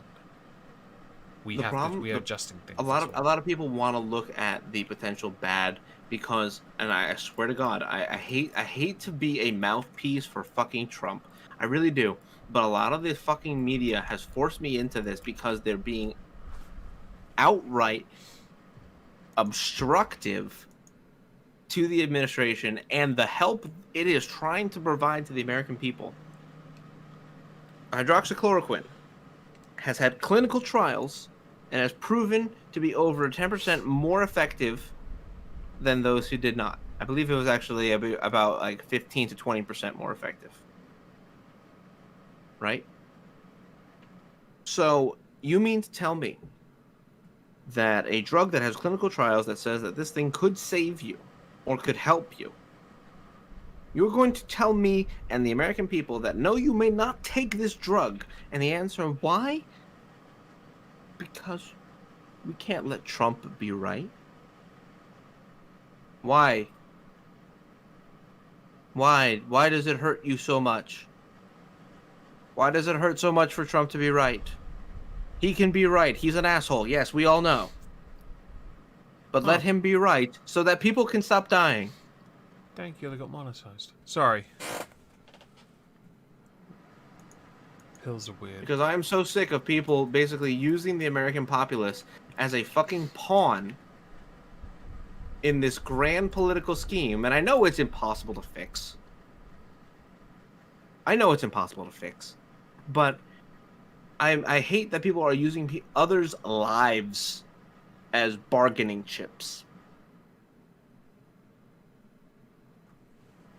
We are adjusting things. A lot of people want to look at the potential bad because, and I swear to God, I hate to be a mouthpiece for fucking Trump. I really do. But a lot of this fucking media has forced me into this because they're being outright obstructive to the administration and the help it is trying to provide to the American people. Hydroxychloroquine has had clinical trials and has proven to be over 10% more effective than those who did not. I believe it was actually about like 15 to 20% more effective. Right? So you mean to tell me that a drug that has clinical trials that says that this thing could save you or could help you, you're going to tell me and the American people that no, you may not take this drug? And the answer, why? Because we can't let Trump be right. Why? Why does it hurt you so much? Why does it hurt so much for Trump to be right? He can be right. He's an asshole. Yes, we all know. But let him be right so that people can stop dying. Thank you, they got monetized. Sorry. Pills are weird. Because I'm so sick of people basically using the American populace as a fucking pawn in this grand political scheme. And I know it's impossible to fix. But I hate that people are using others' lives as bargaining chips.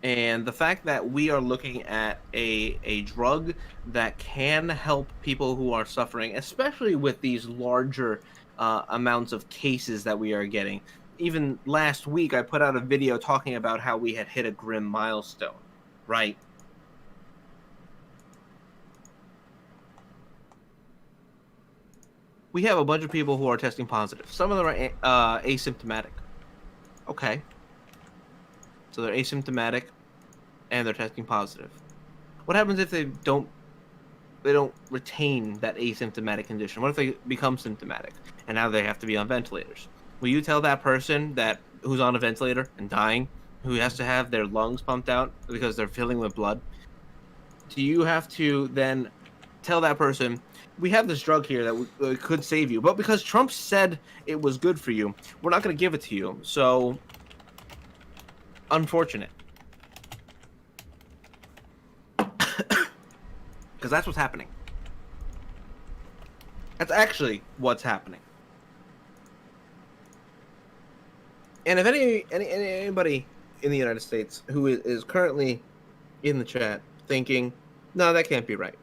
And the fact that we are looking at a drug that can help people who are suffering, especially with these larger amounts of cases that we are getting. Even last week, I put out a video talking about how we had hit a grim milestone, right? We have a bunch of people who are testing positive. Some of them are asymptomatic. Okay. So they're asymptomatic, and they're testing positive. What happens if they don't retain that asymptomatic condition? What if they become symptomatic, and now they have to be on ventilators? Will you tell that person that who's on a ventilator and dying, who has to have their lungs pumped out because they're filling with blood? Do you have to then tell that person, we have this drug here that could save you, but because Trump said it was good for you, we're not going to give it to you. So, unfortunate. Because that's what's happening. That's actually what's happening. And if anybody in the United States who is currently in the chat thinking, no, that can't be right,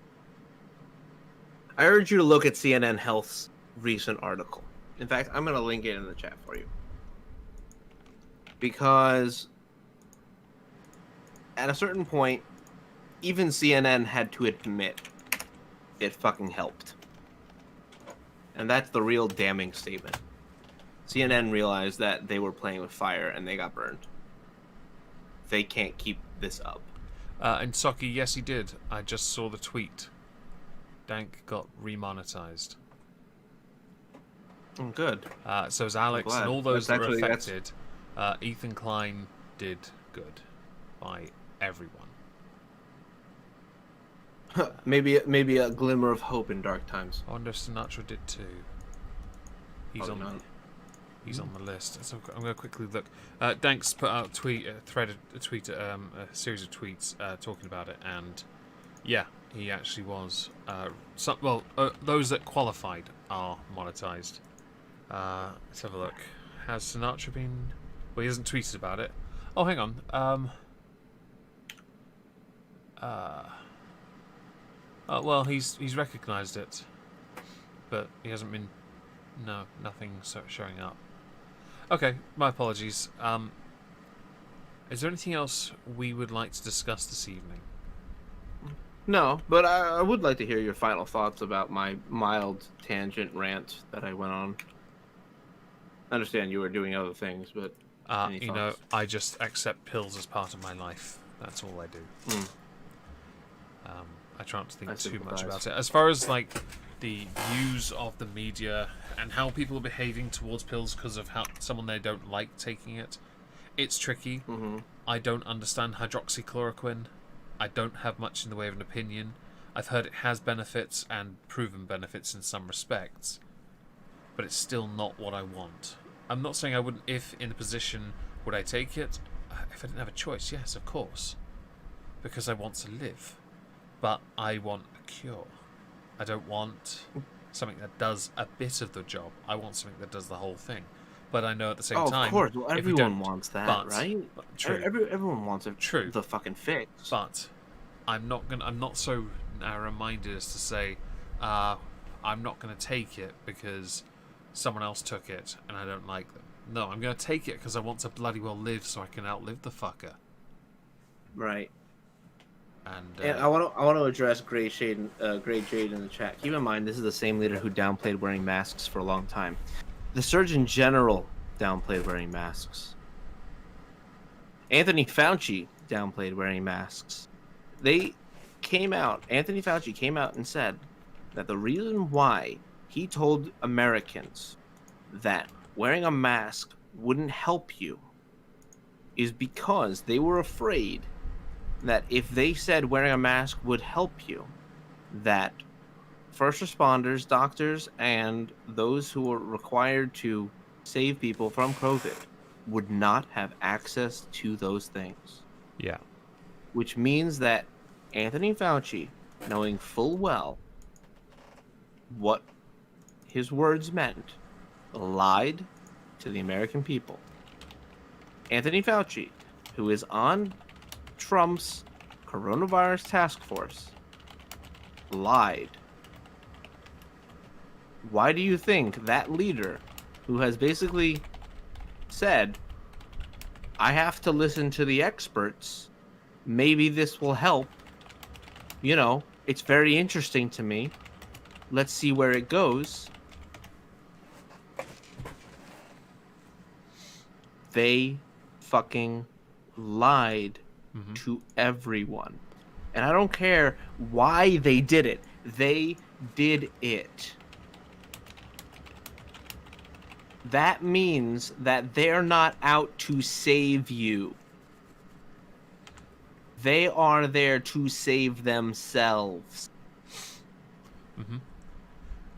I urge you to look at CNN Health's recent article. In fact, I'm going to link it in the chat for you. Because at a certain point, even CNN had to admit it fucking helped. And that's the real damning statement. CNN realized that they were playing with fire and they got burned. They can't keep this up. And Saki, yes, he did. I just saw the tweet. Dank got remonetized. Oh, good. So is Alex and all those that were affected. Ethan Klein did good by everyone. Maybe a glimmer of hope in dark times. I wonder if Sinatra did too. He's on the list. So I'm going to quickly look. Dank's put out a series of tweets talking about it, and yeah, he actually was. Those that qualified are monetized. Let's have a look. Has Sinatra been? Well, he hasn't tweeted about it. Oh, hang on. Well, he's recognised it, but he hasn't been. No, nothing showing up. Okay, my apologies. Is there anything else we would like to discuss this evening? No, but I would like to hear your final thoughts about my mild tangent rant that I went on. I understand you were doing other things, but I just accept pills as part of my life. That's all I do. I try not to think too much about it. As far as like the views of the media and how people are behaving towards pills because of how someone they don't like taking it, it's tricky. Mm-hmm. I don't understand hydroxychloroquine. I don't have much in the way of an opinion. I've heard it has benefits and proven benefits in some respects, but it's still not what I want. I'm not saying I wouldn't, if in the position, would I take it? If I didn't have a choice, yes, of course. Because I want to live. But I want a cure. I don't want something that does a bit of the job. I want something that does the whole thing. But I know at the same time... of course. Well, everyone wants that, right? True. Everyone wants the fucking fix. But I'm not so narrow-minded as to say, I'm not going to take it because someone else took it and I don't like them. No, I'm going to take it because I want to bloody well live so I can outlive the fucker. Right. And I want to address Grey Jade in the chat. Keep in mind, this is the same leader who downplayed wearing masks for a long time. The Surgeon General downplayed wearing masks. Anthony Fauci downplayed wearing masks. Anthony Fauci came out and said that the reason why he told Americans that wearing a mask wouldn't help you is because they were afraid that if they said wearing a mask would help you, that first responders, doctors, and those who are required to save people from COVID would not have access to those things. Yeah. Which means that Anthony Fauci, knowing full well what his words meant, lied to the American people. Anthony Fauci, who is on Trump's coronavirus task force, lied. Why do you think that leader, who has basically said, I have to listen to the experts, maybe this will help, it's very interesting to me, let's see where it goes, they fucking lied to everyone. And I don't care why they did it. They did it. That means that they're not out to save you. They are there to save themselves. Mm-hmm.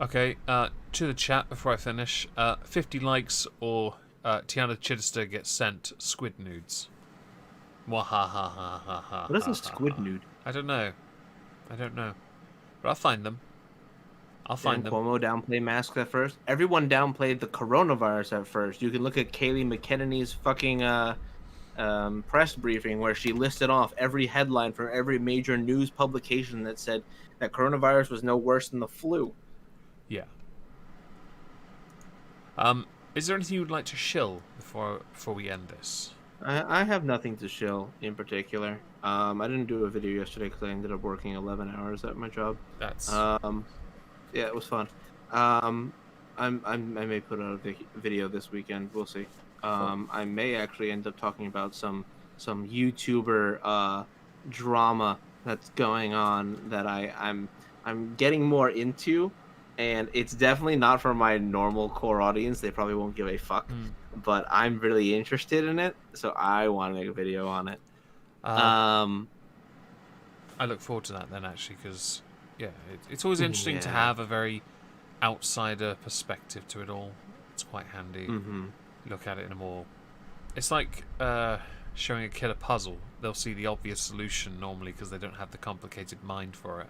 Okay, to the chat before I finish. 50 likes or Tiana Chittister gets sent squid nudes. Mwahahahahaha. What is a squid nude? I don't know. But I'll find them. Didn't Cuomo downplay masks at first? Everyone downplayed the coronavirus at first. You can look at Kayleigh McEnany's fucking press briefing where she listed off every headline from every major news publication that said that coronavirus was no worse than the flu. Yeah. Is there anything you'd like to shill before we end this? I have nothing to shill in particular. I didn't do a video yesterday because I ended up working 11 hours at my job. That's yeah, it was fun. I may put out a video this weekend. We'll see. I may actually end up talking about some YouTuber drama that's going on that I'm getting more into, and it's definitely not for my normal core audience. They probably won't give a fuck, but I'm really interested in it, so I want to make a video on it. I look forward to that then, actually, because yeah, it's always interesting to have a very outsider perspective to it all. It's quite handy. Look at it in a more... It's like showing a kid a puzzle. They'll see the obvious solution normally because they don't have the complicated mind for it.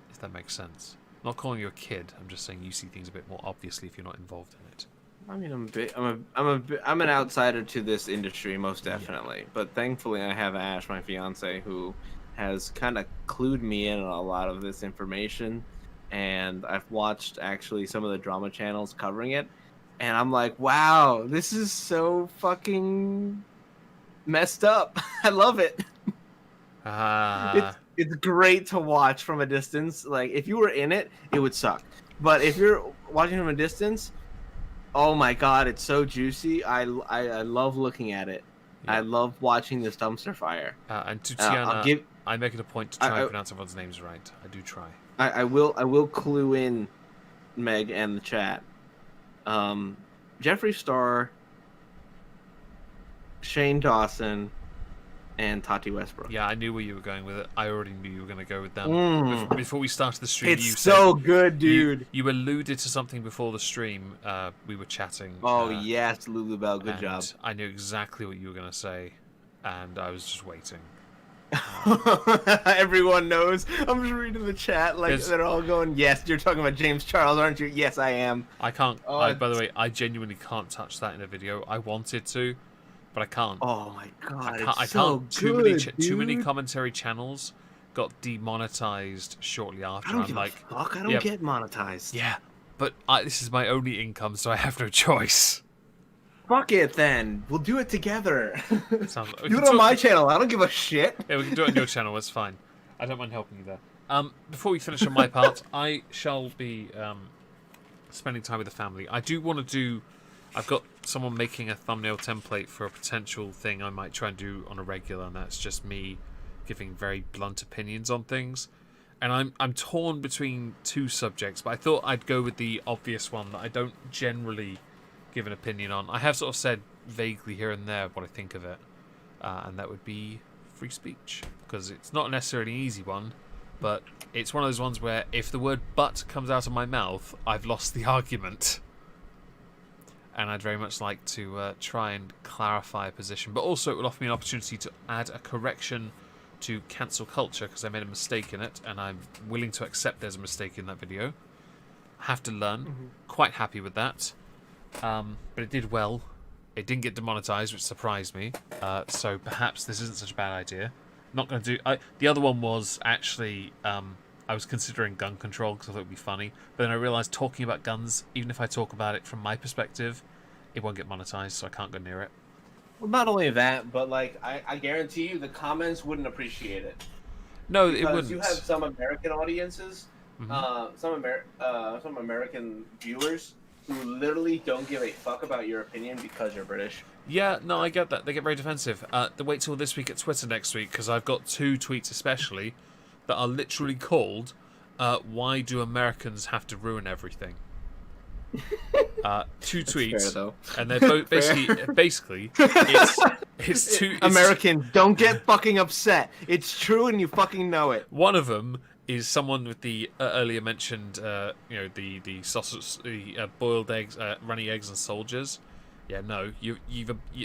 If that makes sense. I'm not calling you a kid. I'm just saying you see things a bit more obviously if you're not involved in it. I mean, I'm an outsider to this industry, most definitely. Yeah. But thankfully, I have Ash, my fiance, who has kind of clued me in on a lot of this information. And I've watched actually some of the drama channels covering it, and I'm like, wow, this is so fucking messed up. I love it. It's great to watch from a distance. Like, if you were in it, it would suck. But if you're watching from a distance, oh my god, it's so juicy. I love looking at it. Yeah. I love watching this dumpster fire. And to Tiana, I make it a point to try and pronounce everyone's names right. I do try. I will clue in Meg and the chat. Jeffree Star, Shane Dawson, and Tati Westbrook. Yeah, I knew where you were going with it. I already knew you were going to go with them. Before we started the stream, it's so good, dude. You alluded to something before the stream. We were chatting. Oh, yes, Lulubelle, good job. I knew exactly what you were going to say, and I was just waiting. Everyone knows. I'm just reading the chat like they're all going, yes, you're talking about James Charles, aren't you? Yes, I am. I can't. By the way, I genuinely can't touch that in a video. I wanted to, but I can't. Oh my god, I can't. Too many commentary channels got demonetized shortly after. I don't give a fuck. I don't get monetized. Yeah, but this is my only income, so I have no choice. Fuck it then. We'll do it together. Do it on my channel. I don't give a shit. Yeah, we can do it on your channel. It's fine. I don't mind helping you there. Before we finish on my part, I shall be spending time with the family. I do want to do... I've got someone making a thumbnail template for a potential thing I might try and do on a regular, and that's just me giving very blunt opinions on things. And I'm torn between two subjects, but I thought I'd go with the obvious one that I don't generally give an opinion on. I have sort of said vaguely here and there what I think of it, and that would be free speech, because it's not necessarily an easy one, but it's one of those ones where if the word "but" comes out of my mouth, I've lost the argument, and I'd very much like to try and clarify a position, but also it would offer me an opportunity to add a correction to cancel culture, because I made a mistake in it, and I'm willing to accept there's a mistake in that video. I have to learn. Quite happy with that. But it did well. It didn't get demonetized, which surprised me. So perhaps this isn't such a bad idea. Not going to do... the other one was actually... I was considering gun control because I thought it would be funny. But then I realised talking about guns, even if I talk about it from my perspective, it won't get monetized, so I can't go near it. Well, not only that, but like I guarantee you the comments wouldn't appreciate it. No, it wouldn't. Because you have some American audiences, some American viewers who literally don't give a fuck about your opinion because you're British. Yeah, no, I get that. They get very defensive. Wait till this week at Twitter next week, because I've got 2 tweets especially that are literally called, "Why do Americans have to ruin everything?" 2 tweets, fair, though. And they're both basically it's 2 Americans don't get fucking upset. It's true, and you fucking know it. One of them is someone with the earlier mentioned, the sausage, the boiled eggs, runny eggs and soldiers. Yeah, no,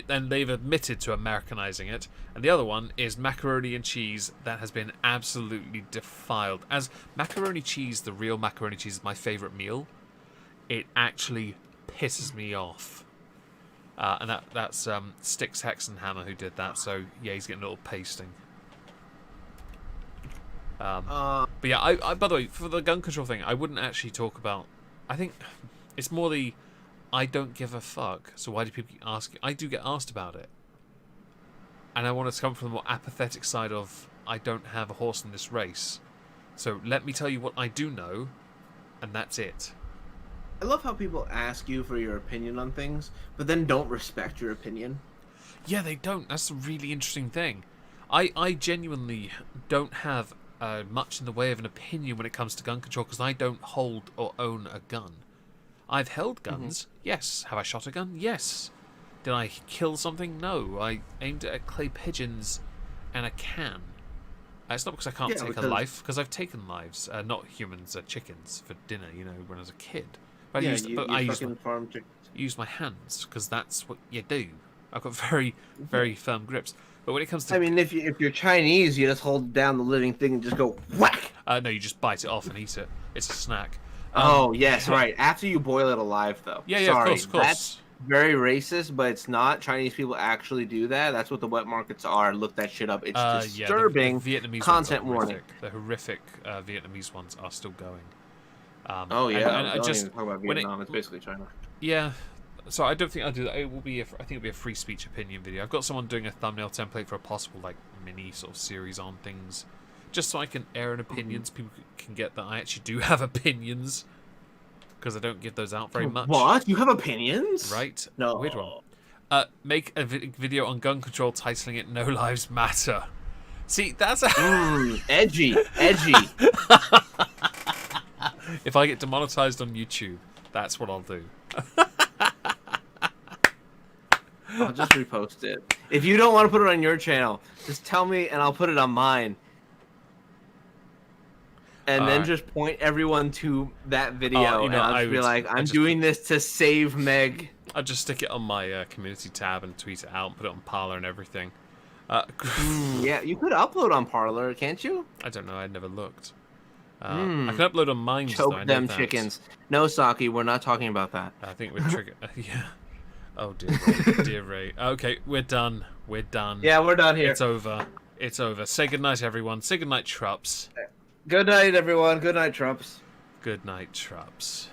then they've admitted to Americanizing it. And the other one is macaroni and cheese that has been absolutely defiled. As macaroni cheese, the real macaroni cheese, is my favorite meal. It actually pisses me off. And that's Styx Hexenhammer who did that. So yeah, he's getting a little pasting. But yeah, I by the way, for the gun control thing, I wouldn't actually talk about. I think it's more the I don't give a fuck. So why do people keep asking? I do get asked about it, and I want to come from the more apathetic side of I don't have a horse in this race. So let me tell you what I do know, and that's it. I love how people ask you for your opinion on things, but then don't respect your opinion. Yeah, they don't. That's a really interesting thing. I genuinely don't have much in the way of an opinion when it comes to gun control because I don't hold or own a gun. I've held guns, yes. Have I shot a gun? Yes. Did I kill something? No. I aimed it at clay pigeons and a can. It's not because I can't take a life, because I've taken lives, not humans, chickens for dinner, when I was a kid. But I use my hands because that's what you do. I've got very, very firm grips. But when it comes to... I mean, if you're Chinese, you just hold down the living thing and just go whack! No, you just bite it off and eat it. It's a snack. Oh, yes, right. After you boil it alive, though. Yeah, Sorry, of course. That's very racist, but it's not. Chinese people actually do that. That's what the wet markets are. Look that shit up. It's disturbing. The Vietnamese content ones are warning. The horrific Vietnamese ones are still going. Oh, yeah. And don't even talk about Vietnam. It's basically China. Yeah. So I don't think I'll do that. It will be. I think it'll be a free speech opinion video. I've got someone doing a thumbnail template for a possible mini sort of series on things, just so I can air an opinions. People can get that I actually do have opinions, because I don't give those out very much. What? You have opinions? Right? No. Weird one. Make a video on gun control, titling it "No Lives Matter." See, that's edgy. If I get demonetized on YouTube, that's what I'll do. I'll just repost it. If you don't want to put it on your channel, just tell me and I'll put it on mine. And then just point everyone to that video and I'll just be like, I'm doing this to save Meg. I'll just stick it on my community tab and tweet it out and put it on Parler and everything. Yeah, you could upload on Parler, can't you? I don't know, I never looked. I can upload on mine. Choke them chickens. No, Saki, we're not talking about that. I think we're trigger. Yeah. Oh dear, dear Ray. Okay, we're done. We're done. Yeah, we're done here. It's over. It's over. Say goodnight, everyone. Say goodnight, Trups. Good night, everyone. Good night, Trups. Good night, Trups.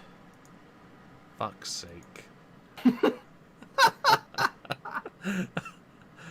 Fuck's sake.